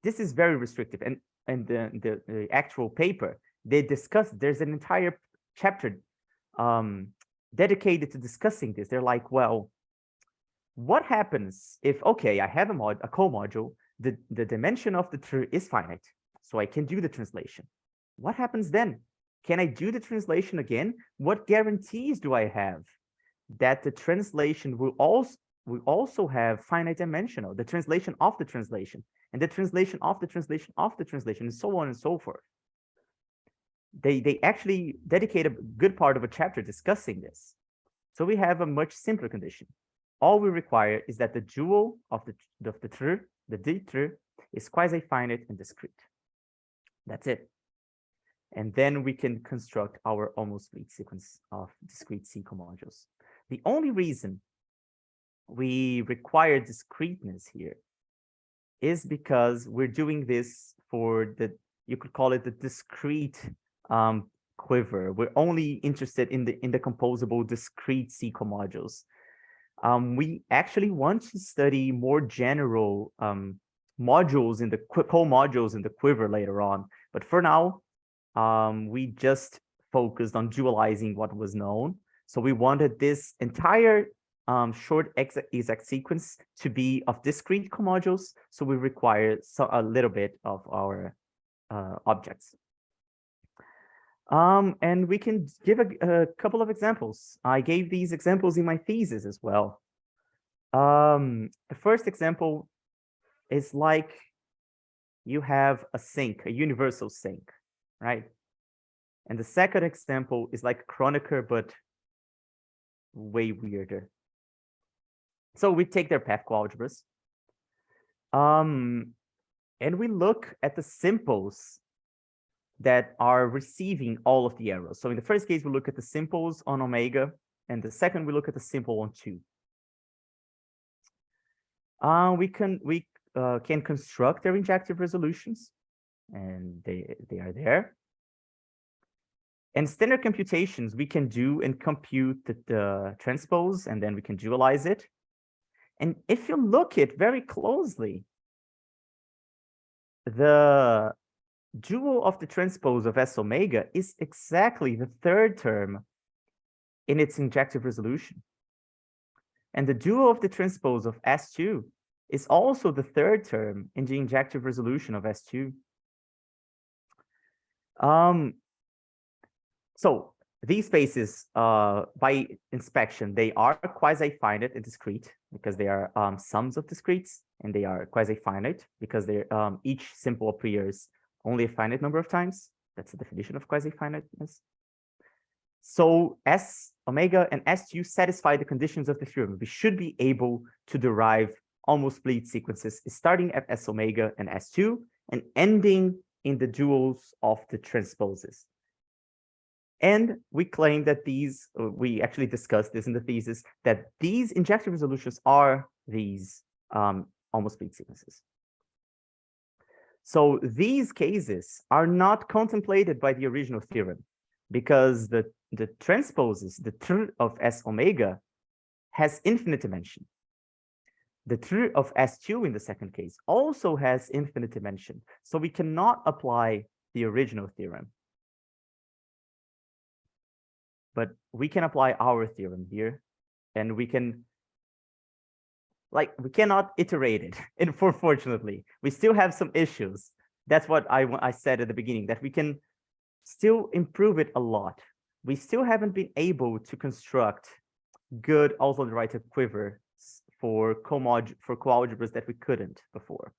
This is very restrictive. And the actual paper, they discussed, there's an entire chapter dedicated to discussing this. They're like, well, what happens if, okay, I have a co-module, the dimension of the tr is finite, so I can do the translation. What happens then? Can I do the translation again? What guarantees do I have that the translation will also have finite dimensional, the translation of the translation, and the translation of the translation of the translation, and so on and so forth? They actually dedicate a good part of a chapter discussing this. So we have a much simpler condition. All we require is that the dual of the tr, the d3, is quasi-finite and discrete. That's it. And then we can construct our almost split sequence of discrete C comodules. The only reason we require discreteness here is because we're doing this for the, you could call it the discrete quiver. We're only interested in the composable discrete C comodules. We actually want to study more general modules in the co-modules in the quiver later on, but for now, we just focused on dualizing what was known. So we wanted this entire short exact sequence to be of discrete comodules. So we require a little bit of our objects. And we can give a couple of examples. I gave these examples in my thesis as well. The first example is like you have a sink, a universal sink, right? And the second example is like Kronecker, but way weirder. So we take their path coalgebras. And we look at the simples that are receiving all of the arrows. So in the first case, we look at the simples on omega, and the second, we look at the simple on 2. We can construct their injective resolutions, and they are there. And standard computations we can do and compute the transpose, and then we can dualize it. And if you look at very closely, the dual of the transpose of S omega is exactly the third term in its injective resolution. And the dual of the transpose of S2 is also the third term in the injective resolution of S2. So these spaces, by inspection, they are quasi-finite and discrete because they are sums of discretes, and they are quasi-finite because they're each simple appears only a finite number of times. That's the definition of quasi-finiteness. So S omega and S2 satisfy the conditions of the theorem. We should be able to derive almost split sequences starting at S omega and S2 and ending in the duals of the transposes. And we claim that these, we actually discussed this in the thesis, that these injective resolutions are these almost split sequences. So these cases are not contemplated by the original theorem because the transposes, the tr of S omega has infinite dimension. The tr of S2 in the second case also has infinite dimension. So we cannot apply the original theorem. But we can apply our theorem here, and we can, we cannot iterate it. And unfortunately, we still have some issues. That's what I said at the beginning, that we can still improve it a lot. We still haven't been able to construct good Oswald-Reuter quivers for coalgebras that we couldn't before.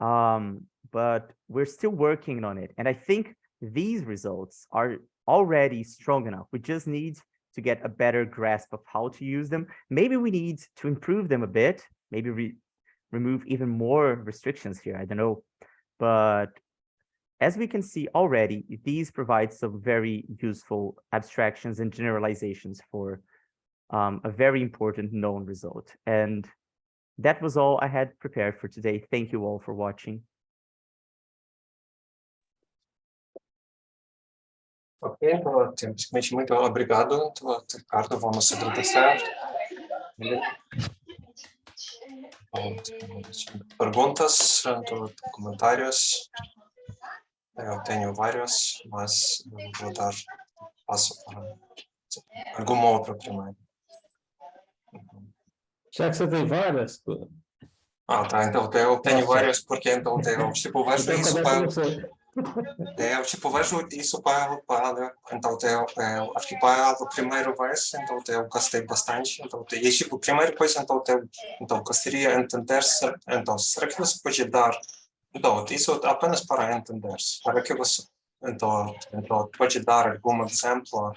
But we're still working on it. And I think these results are already strong enough. We just need to get a better grasp of how to use them. Maybe we need to improve them a bit, maybe remove even more restrictions here, I don't know. But as we can see already, these provide some very useful abstractions and generalizations for a very important known result. And that was all I had prepared for today. Thank you all for watching. Ok, então, simplesmente muito obrigado, então, Ricardo, vamos agradecer. Perguntas, então, comentários? Eu tenho vários, mas eu vou dar passo para alguma outra primeiro. Já que você tem várias, pô. Ah, tá, então eu tenho várias, porque então eu, tipo, vejo Então isso começa para... você. Eu, tipo, vejo isso para então eu acho que para a primeira vez, então eu gostei bastante, então e tipo, a primeira coisa, então gostaria de entender, então, será que você pode dar, então, isso apenas para entender, para que você, então pode dar algum exemplo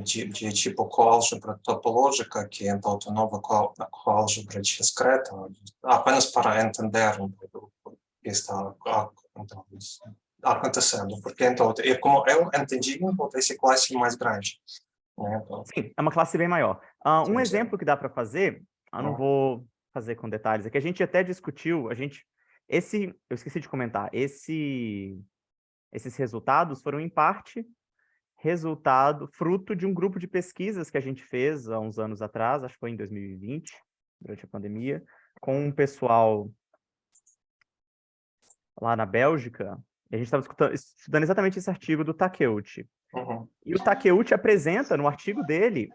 de tipo coálgebra topológica, que é então a nova coálgebra discreta, apenas para entender o que está então, acontecendo, porque então, como eu entendi, então, esse classe mais grande. Né? Então, sim, é uma classe bem maior. Um exemplo que dá para fazer, eu não vou fazer com detalhes, é que a gente até discutiu, eu esqueci de comentar, esses resultados foram em parte fruto de um grupo de pesquisas que a gente fez há uns anos atrás, acho que foi em 2020, durante a pandemia, com um pessoal lá na Bélgica, e a gente estava estudando exatamente esse artigo do Takeuchi. E o Takeuchi apresenta no artigo dele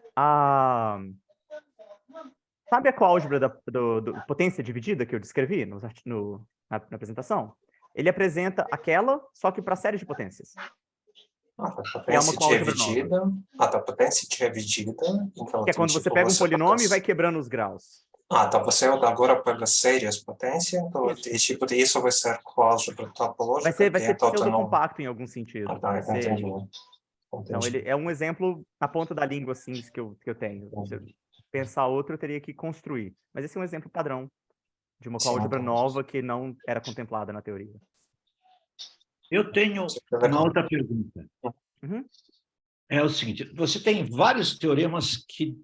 sabe a coálgebra do potência dividida que eu descrevi na apresentação? Ele apresenta aquela, só que para séries de potências. a potência dividida, a potência dividida, então, que é quando você pega um polinômio e vai quebrando os graus. Então você agora pega séries potência, então, e tipo, isso vai ser coálgebra topológica. Vai ser pseudocompacto em algum sentido. Entendi. Então, ele é um exemplo na ponta da língua, assim, que eu tenho. Se eu pensar outro, eu teria que construir. Mas esse é um exemplo padrão de uma coálgebra nova que não era contemplada na teoria. Eu tenho uma outra pergunta. É o seguinte, você tem vários teoremas que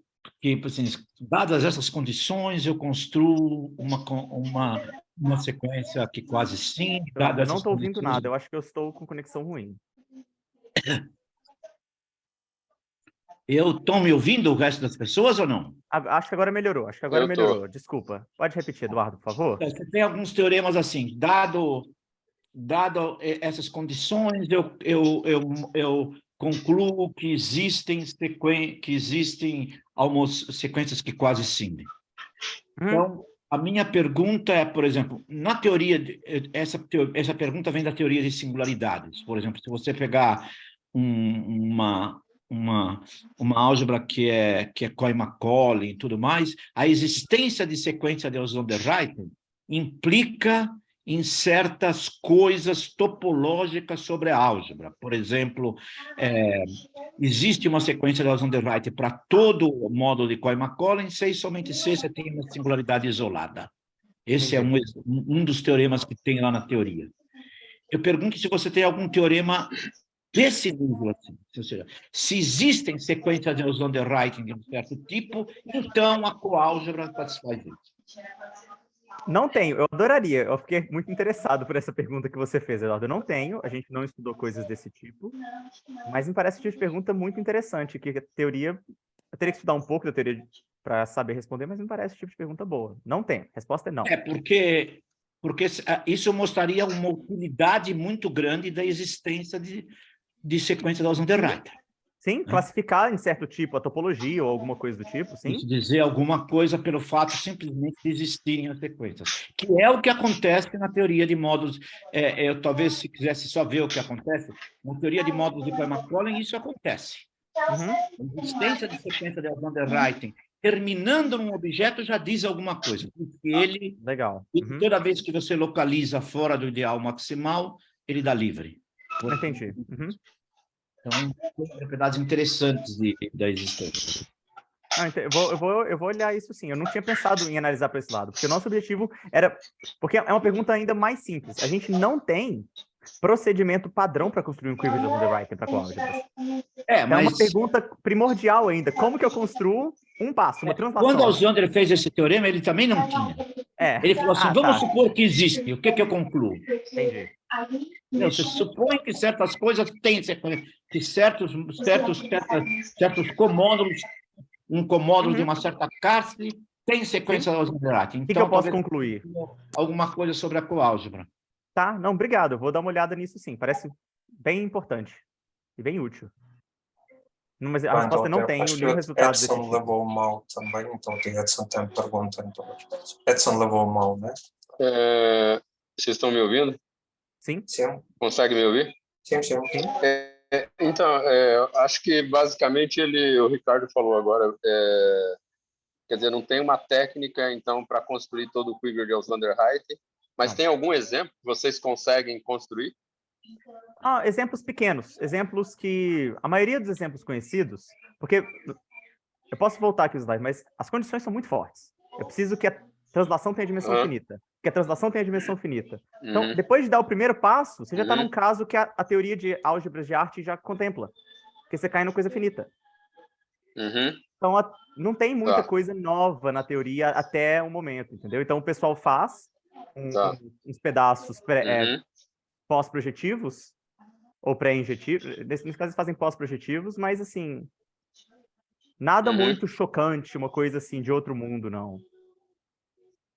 assim, dadas essas condições, eu construo uma sequência que quase sim. Eu não estou ouvindo nada, eu acho que eu estou com conexão ruim. Estão me ouvindo o resto das pessoas ou não? Acho que agora melhorou. Acho que agora melhorou. Desculpa. Pode repetir, Eduardo, por favor? Você tem alguns teoremas assim, dado essas condições, eu concluo que existem sequências que quase cindem. Então, a minha pergunta é, por exemplo, na teoria, essa pergunta vem da teoria de singularidades. Por exemplo, se você pegar uma álgebra que é Cohen-Macaulay e tudo mais, a existência de sequência de Zonderreiten implica em certas coisas topológicas sobre a álgebra. Por exemplo, existe uma sequência de Zonderreiten para todo o módulo de Cohen-Macaulay, somente C você tem uma singularidade isolada. Esse é um dos teoremas que tem lá na teoria. Eu pergunto se você tem algum teorema desse nível, assim, ou seja, se existem sequências de Zonderreiten de um certo tipo, então a coálgebra satisfaz isso. Não tenho, eu adoraria. Eu fiquei muito interessado por essa pergunta que você fez, Eduardo. Eu não tenho, a gente não estudou coisas desse tipo, mas me parece um tipo de pergunta muito interessante, que a teoria... Eu teria que estudar um pouco da teoria para saber responder, mas me parece um tipo de pergunta boa. Não tenho, a resposta é não. Porque isso mostraria uma utilidade muito grande da existência de sequência da Zonderreiten. Sim, classificar em certo tipo a topologia ou alguma coisa do tipo, sim. Isso dizer alguma coisa pelo fato simplesmente de existirem as sequências, que é o que acontece na teoria de módulos. Eu talvez, se quisesse só ver o que acontece, na teoria de módulos de Cohen-Macaulay, isso acontece. A existência de sequência de Zonderreiten terminando num objeto já diz alguma coisa. Ele, legal. Toda vez que você localiza fora do ideal maximal, ele dá livre. Entendi. Então, tem propriedades interessantes da existência. Eu vou olhar isso sim. Eu não tinha pensado em analisar para esse lado, porque o nosso objetivo era... Porque é uma pergunta ainda mais simples. A gente não tem procedimento padrão para construir um quiver de Zonderreiten para coálgebras. Mas... É uma pergunta primordial ainda. Como que eu construo um passo, uma translação? Quando o Zonder fez esse teorema, ele também não tinha. Ele falou assim, vamos supor que existe. O que eu concluo? Entendi. Você supõe que certas coisas têm sequência, que certos comódulos, um comódulo de uma certa classe tem sequência da Zonderreiten. Então, o que eu posso concluir? Alguma coisa sobre a coálgebra. Tá, não, obrigado. Eu vou dar uma olhada nisso sim. Parece bem importante e bem útil. Mas a resposta não tem nenhum resultado desse tipo. Edson levou mal também, então o Edson tem pergunta. Então, Edson levou mal, né? Vocês estão me ouvindo? Sim. Sim. Consegue me ouvir? Sim, sim. Então, acho que basicamente o Ricardo falou agora, quer dizer, não tem uma técnica, então, para construir todo o quiver de Zonderreiten, mas tem algum exemplo que vocês conseguem construir? Exemplos pequenos, exemplos que... A maioria dos exemplos conhecidos, porque eu posso voltar aqui os slides, mas as condições são muito fortes. Eu preciso que a translação tenha dimensão finita, que a translação tenha dimensão finita. Então, depois de dar o primeiro passo, você já está num caso que a teoria de álgebras de arte já contempla, que você cai numa coisa finita. Então, não tem muita coisa nova na teoria até o momento, entendeu? Então, o pessoal faz uns pedaços pós-projetivos, ou pré-injetivos, nesse caso eles fazem pós-projetivos, mas assim, nada muito chocante, uma coisa assim de outro mundo, não.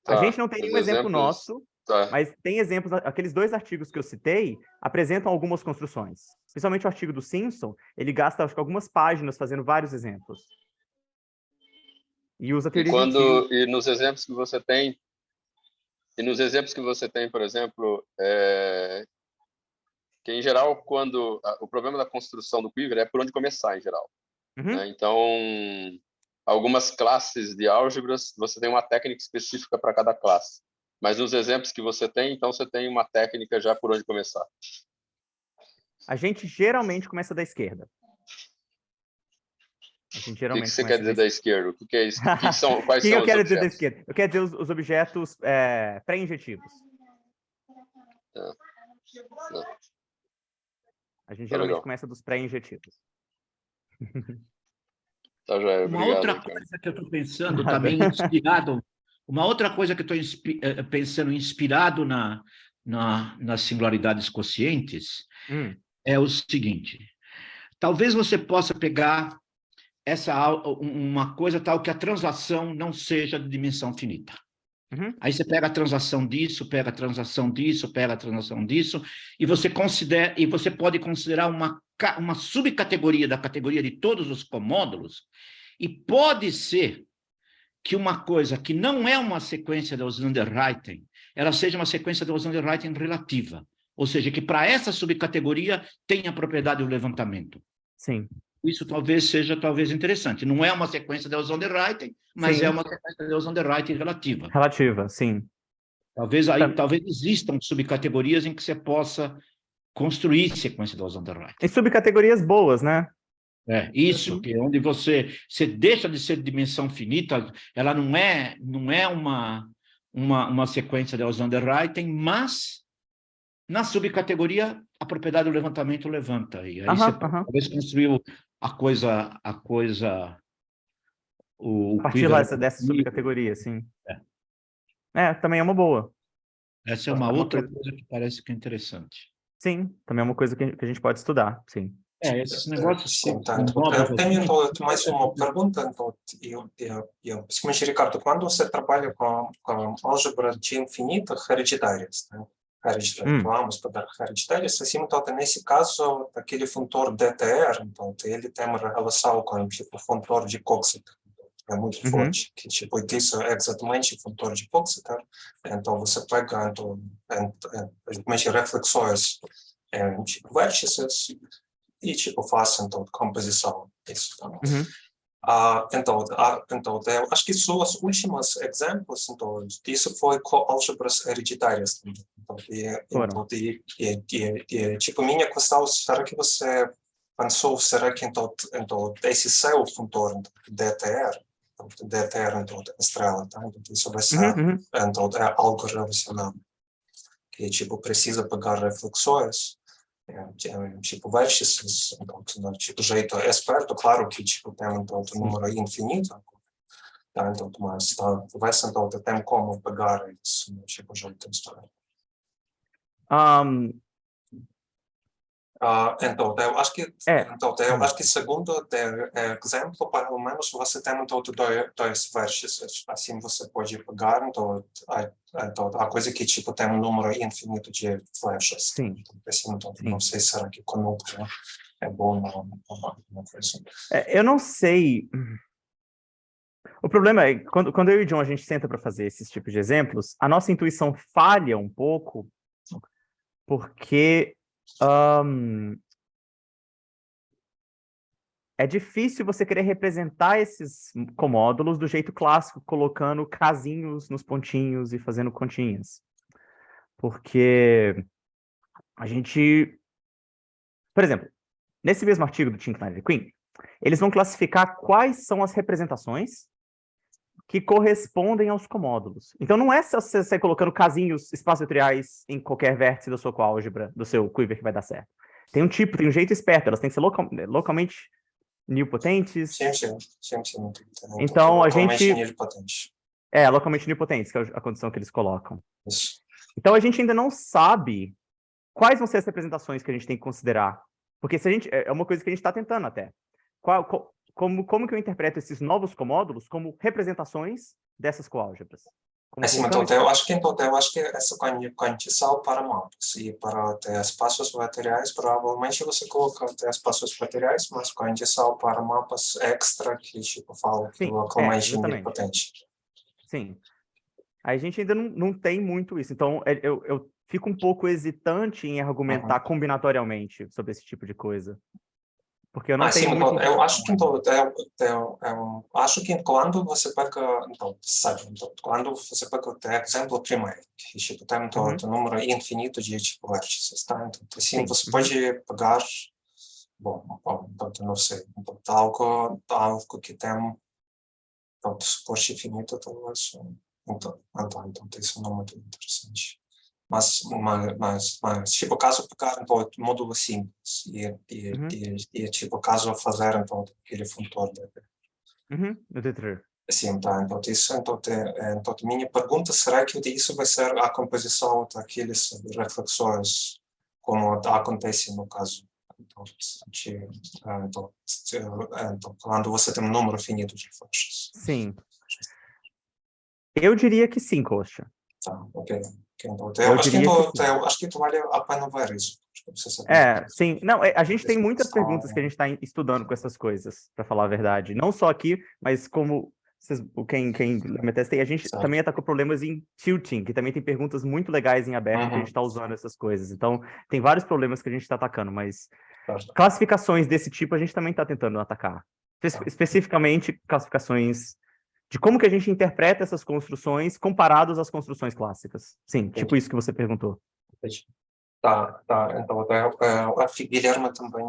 A gente não tem nenhum exemplo nosso, mas tem exemplos, aqueles 2 artigos que eu citei apresentam algumas construções. Principalmente o artigo do Simpson, ele gasta, acho que, algumas páginas fazendo vários exemplos. E usa a teoria E nos exemplos que você tem, por exemplo, que em geral, quando o problema da construção do quiver é por onde começar, em geral. Né? Então, algumas classes de álgebras, você tem uma técnica específica para cada classe. Mas nos exemplos que você tem, então você tem uma técnica já por onde começar. A gente geralmente começa da esquerda. O que você quer dizer da esquerda? O que é isso? Quais são os objetos? Eu quero dizer da esquerda? Eu quero dizer os objetos pré-injetivos. A gente geralmente começa dos pré-injetivos. Tá, joia. Uma outra coisa que eu estou pensando também, inspirado... Uma outra coisa que eu estou pensando inspirado nas singularidades quocientes é o seguinte. Talvez você possa pegar uma coisa tal que a translação não seja de dimensão finita. Aí você pega a transação disso, pega a transação disso, pega a transação disso, e você pode considerar uma subcategoria da categoria de todos os comódulos, e pode ser que uma coisa que não é uma sequência de Auslander-Reiten, ela seja uma sequência de Auslander-Reiten relativa, ou seja, que para essa subcategoria tem a propriedade do levantamento. Sim. Isso seja interessante. Não é uma sequência de Auslander-Reiten, mas Sim. é uma sequência de Auslander-Reiten relativa. Relativa, sim. Talvez existam subcategorias em que você possa construir sequência de Auslander-Reiten. Em subcategorias boas, né? Isso, que é onde você deixa de ser dimensão finita, ela não é uma sequência de Auslander-Reiten, mas na subcategoria a propriedade do levantamento levanta. E aí você talvez construiu a coisa a partir dessa subcategoria, sim. Também é uma boa. Essa é uma outra coisa que parece que é interessante. Sim, também é uma coisa que a gente pode estudar, sim. Esses negócios... Sim, eu tenho mais uma pergunta. Ricardo, quando você trabalha com álgebra de infinita hereditárias, né? Vamos para hereditárias, assim, então, nesse caso, aquele funtor DTR, então, ele tem uma relação com o funtor de Coxeter. É muito forte, que tipo, isso é exatamente o funtor de Coxeter. Então, você pega, então, reflexões em tipo, vértices e tipo, faz, então, composição. Isso, tá? Então, eu acho que suas últimos exemplos, então, isso foi com álgebras hereditárias. Tipo, minha questão, será que você pensou, será que então esse seu funtor DTR, então, estrela, tá? Então, isso vai ser então, algo relacionado, que tipo, precisa pegar reflexões, tipo, vértices, então, tipo, jeito esperto, claro que tipo, tem então, um número infinito, tá? Então, mas talvez então, tem como pegar isso, tipo, jeito esperto. Então, eu acho que segundo exemplo, pelo menos você tem então, dois vértices, assim você pode pegar então, a coisa que tipo tem um número infinito de flechas. Sim. Então, não sei se será que com número é bom ou não. Eu não sei. O problema é que quando eu e o John a gente senta para fazer esses tipos de exemplos, a nossa intuição falha um pouco, porque é difícil você querer representar esses comódulos do jeito clássico, colocando casinhos nos pontinhos e fazendo continhas. Porque a gente... Por exemplo, nesse mesmo artigo do Tim Klein e Quinn, eles vão classificar quais são as representações que correspondem aos comódulos. Então, não é só você colocando casinhos espaço-vetoriais em qualquer vértice da sua coálgebra, do seu quiver, que vai dar certo. Tem um jeito esperto, elas têm que ser localmente nilpotentes. Sim. Então, a gente... Nilpotente. Localmente nilpotentes, que é a condição que eles colocam. Isso. Então, a gente ainda não sabe quais vão ser as representações que a gente tem que considerar. Porque se a gente, é uma coisa que a gente está tentando até. Como que eu interpreto esses novos comódulos como representações dessas coálgebras? Então, eu acho que essa condição para mapas e para ter espaços vetoriais, provavelmente você coloca ter espaços vetoriais, mas condição para mapas extra que tipo fala localmente nilpotente. Sim. A gente ainda não tem muito isso. Então, eu fico um pouco hesitante em argumentar combinatorialmente sobre esse tipo de coisa. Porque eu não tenho muito... Então, eu acho que quando você pega, quando você pega o exemplo primeiro, que tipo, tem um número infinito de tipo, vértices, tá? Então, assim, você pode pegar, não sei, algo que tem suporte infinito, talvez. Então, isso não é muito interessante. Mas tipo, caso pegar então, módulo simples e tipo, caso fazer então, aquele funtor Sim, tá. Então, minha pergunta será que isso vai ser a composição daqueles reflexões como acontece no caso Então, quando você tem um número finito de faixas. Sim. Eu diria que sim, Coxa. Tá, ok. Então, Eu diria que sim. eu acho que vale a pena ver isso. Sim. Não, a gente tem muitas perguntas que a gente está estudando com essas coisas, para falar a verdade. Não só aqui, mas como quem me testei, a gente também está com problemas em tilting, que também tem perguntas muito legais em aberto que a gente está usando essas coisas. Então, tem vários problemas que a gente está atacando, mas classificações desse tipo a gente também está tentando atacar. Especificamente, classificações de como que a gente interpreta essas construções comparados às construções clássicas. Sim, tipo isso que você perguntou. Tá. Então, acho que Guilherme também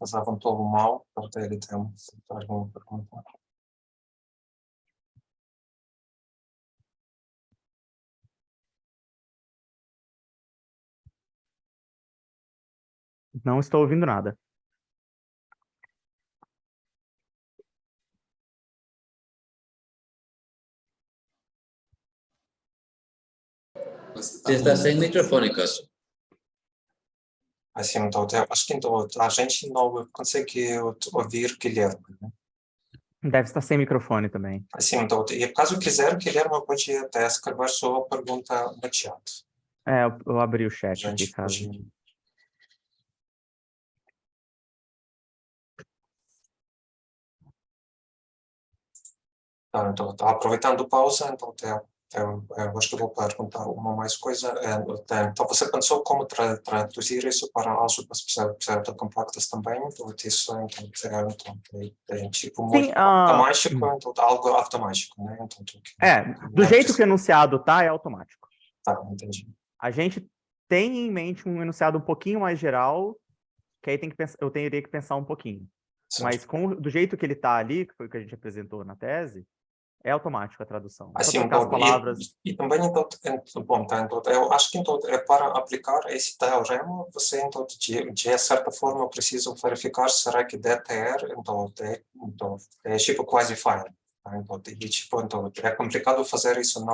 usava um pouco mal, então ele tem alguma pergunta. Não estou ouvindo nada. Você está sem microfone, Cássio. Assim, então, acho que então, a gente não consegue ouvir Guilherme, né? Deve estar sem microfone também. Assim, então, e caso quiser, Guilherme pode até escrever sua pergunta no chat. Eu abri o chat aqui, caso. Tá, então, aproveitando a pausa, então, eu acho que vou perguntar uma mais coisa. Então, você pensou como traduzir isso para álgebras pseudocompactas também? Então, isso é tipo muito automático, então, algo automático, né? Então, do jeito que o enunciado é automático. Tá, entendi. A gente tem em mente um enunciado um pouquinho mais geral, que aí eu teria que pensar um pouquinho. Sim. Mas do jeito que ele está ali, que foi o que a gente apresentou na tese, é automático a tradução. Assim, então, as palavras... e também, então, bom, tá, então, eu acho que então, para aplicar esse teorema, você, então, de certa forma, precisa verificar será que DTR, então, é tipo quasi-file. Tá? Então, então, é complicado fazer isso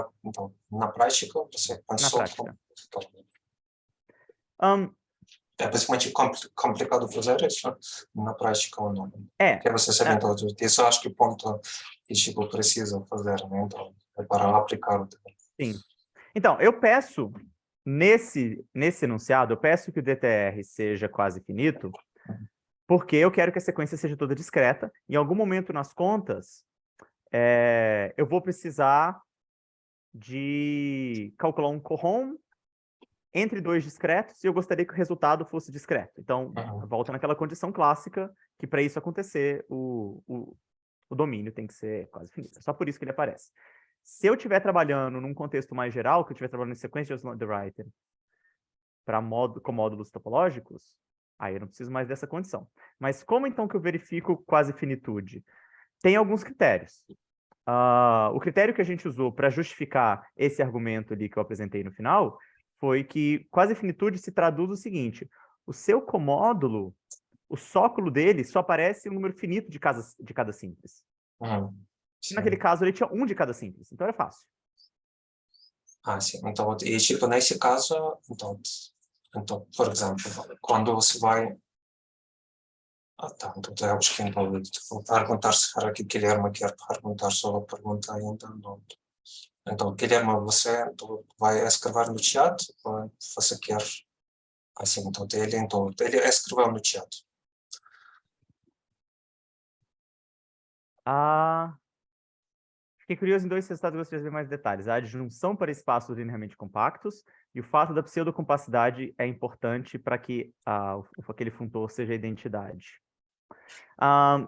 na prática, você pensou... Na prática. É basicamente complicado fazer isso na prática ou não. Porque você sabe, então, isso eu acho que o ponto que tipo precisa fazer, né? Então, é para aplicar. Sim. Então, eu peço, nesse enunciado, eu peço que o DTR seja quase finito, porque eu quero que a sequência seja toda discreta. Em algum momento nas contas, eu vou precisar de calcular um cohom entre dois discretos, e eu gostaria que o resultado fosse discreto. Então, volta naquela condição clássica, que para isso acontecer, o domínio tem que ser quase finito. É só por isso que ele aparece. Se eu estiver trabalhando num contexto mais geral, que eu estiver trabalhando em sequências de writer para commódulos topológicos, aí eu não preciso mais dessa condição. Mas como então que eu verifico quase finitude? Tem alguns critérios. O critério que a gente usou para justificar esse argumento ali que eu apresentei no final foi que quase finitude se traduz o seguinte: o seu comódulo, o sóculo dele só aparece um número finito de cada simples. E naquele caso ele tinha um de cada simples, então era fácil. Sim. Então, e tipo, nesse caso, então, por exemplo, quando você vai... então, eu acho que então, vou perguntar se era que Guilherme quer perguntar só a pergunta ainda. Então, Guilherme, você vai escrever no chat ou você quer... Assim, então, ele escreveu no chat. Fiquei curioso em dois resultados, gostaria de ver mais detalhes. A adjunção para espaços linearmente compactos e o fato da pseudocompacidade é importante para que aquele funtor seja a identidade. A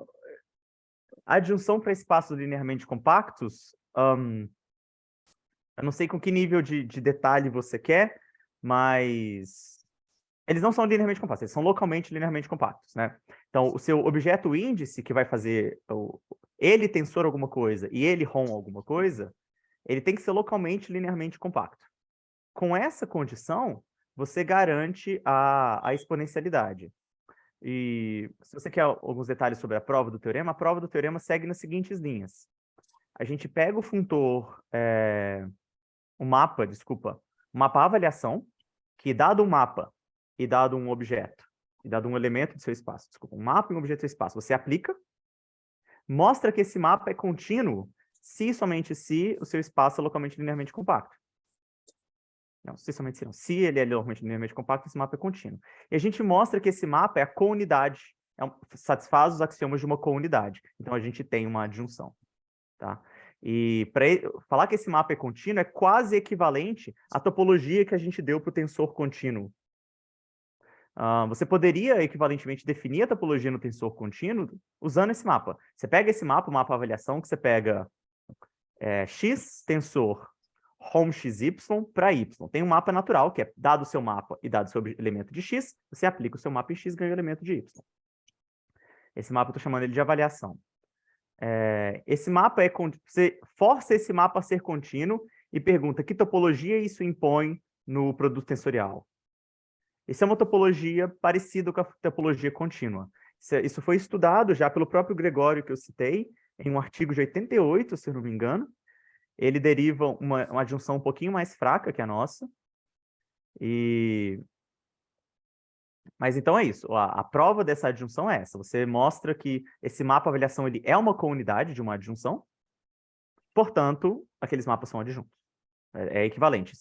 adjunção para espaços linearmente compactos, eu não sei com que nível de detalhe você quer, mas eles não são linearmente compactos, eles são localmente linearmente compactos, né? Então, o seu objeto índice, que vai fazer ele tensor alguma coisa e ele rom alguma coisa, ele tem que ser localmente linearmente compacto. Com essa condição, você garante a exponencialidade. E se você quer alguns detalhes sobre a prova do teorema segue nas seguintes linhas. A gente pega o funtor, um mapa avaliação, que dado um mapa e dado um objeto, e dado um elemento do seu espaço, desculpa, um mapa e um objeto do seu espaço, você aplica, mostra que esse mapa é contínuo se e somente se o seu espaço é localmente linearmente compacto. Não, se somente se não. Se ele é localmente linearmente compacto, esse mapa é contínuo. E a gente mostra que esse mapa é a counidade, satisfaz os axiomas de uma counidade. Então, a gente tem uma adjunção. Tá? E para falar que esse mapa é contínuo é quase equivalente à topologia que a gente deu para o tensor contínuo. Você poderia, equivalentemente, definir a topologia no tensor contínuo usando esse mapa. Você pega esse mapa, o mapa avaliação, que você pega x tensor hom xy para y. Tem um mapa natural, que é dado o seu mapa e dado o seu elemento de x, você aplica o seu mapa em x e ganha o elemento de y. Esse mapa eu estou chamando ele de avaliação. Esse mapa você força esse mapa a ser contínuo e pergunta que topologia isso impõe no produto tensorial. Isso é uma topologia parecida com a topologia contínua. Isso foi estudado já pelo próprio Gregório, que eu citei, em um artigo de 88, se eu não me engano. Ele deriva uma adjunção um pouquinho mais fraca que a nossa. Mas então é isso. A prova dessa adjunção é essa. Você mostra que esse mapa avaliação ele é uma counidade de uma adjunção. Portanto, aqueles mapas são adjuntos. É equivalente.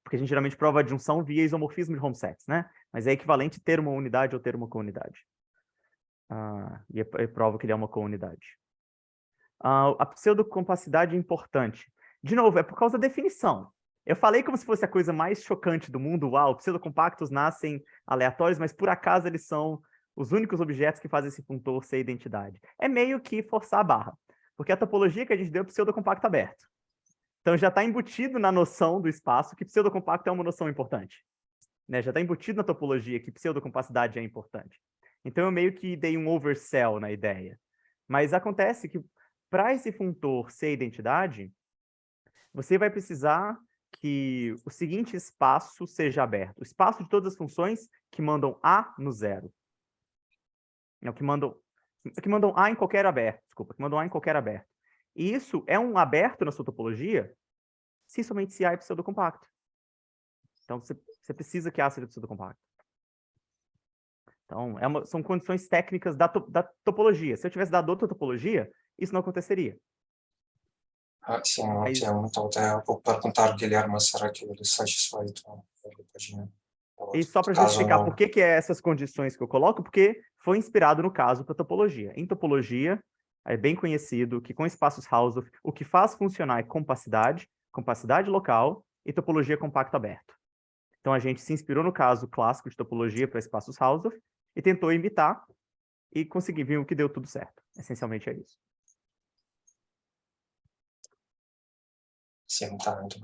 Porque a gente geralmente prova adjunção via isomorfismo de home sets, né? Mas é equivalente ter uma unidade ou ter uma counidade. E eu provo que ele é uma counidade. A pseudocompacidade é importante. De novo, é por causa da definição. Eu falei como se fosse a coisa mais chocante do mundo. Uau, pseudocompactos nascem aleatórios, mas por acaso eles são os únicos objetos que fazem esse funtor ser identidade. É meio que forçar a barra. Porque a topologia que a gente deu é pseudocompacto aberto. Então já está embutido na noção do espaço que pseudocompacto é uma noção importante. Né? Já está embutido na topologia que pseudocompacidade é importante. Então eu meio que dei um oversell na ideia. Mas acontece que para esse funtor ser identidade, você vai precisar que o seguinte espaço seja aberto. O espaço de todas as funções que mandam A no zero. Que mandam A em qualquer aberto. Desculpa, que mandam A em qualquer aberto. E isso é um aberto na sua topologia se somente se A é pseudocompacto. Então, você precisa que A seja pseudocompacto. Então, são condições técnicas da topologia. Se eu tivesse dado outra topologia, isso não aconteceria. Sim, então eu vou perguntar ao Guilherme, será que ele satisfaz? E só para justificar por que essas condições que eu coloco, porque foi inspirado no caso para topologia. Em topologia, é bem conhecido que com espaços Hausdorff, o que faz funcionar é compacidade local e topologia compacto aberto. Então, a gente se inspirou no caso clássico de topologia para espaços Hausdorff e tentou imitar e conseguir ver o que deu tudo certo. Essencialmente é isso. Sim, tá, então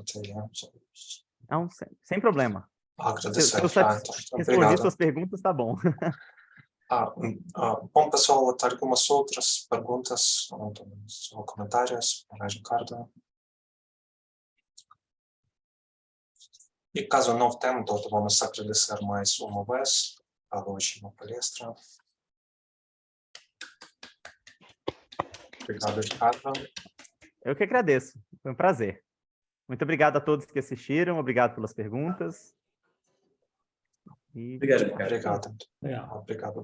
Não, sem problema. Agradecer. Se eu respondi suas perguntas, tá bom. Bom, pessoal, tem algumas outras perguntas ou comentários para Ricardo? E caso não tenham, então vamos agradecer mais uma vez a hoje na palestra. Obrigado, Ricardo. Eu que agradeço. Foi um prazer. Muito obrigado a todos que assistiram. Obrigado pelas perguntas. Obrigado, Ricardo. Obrigado.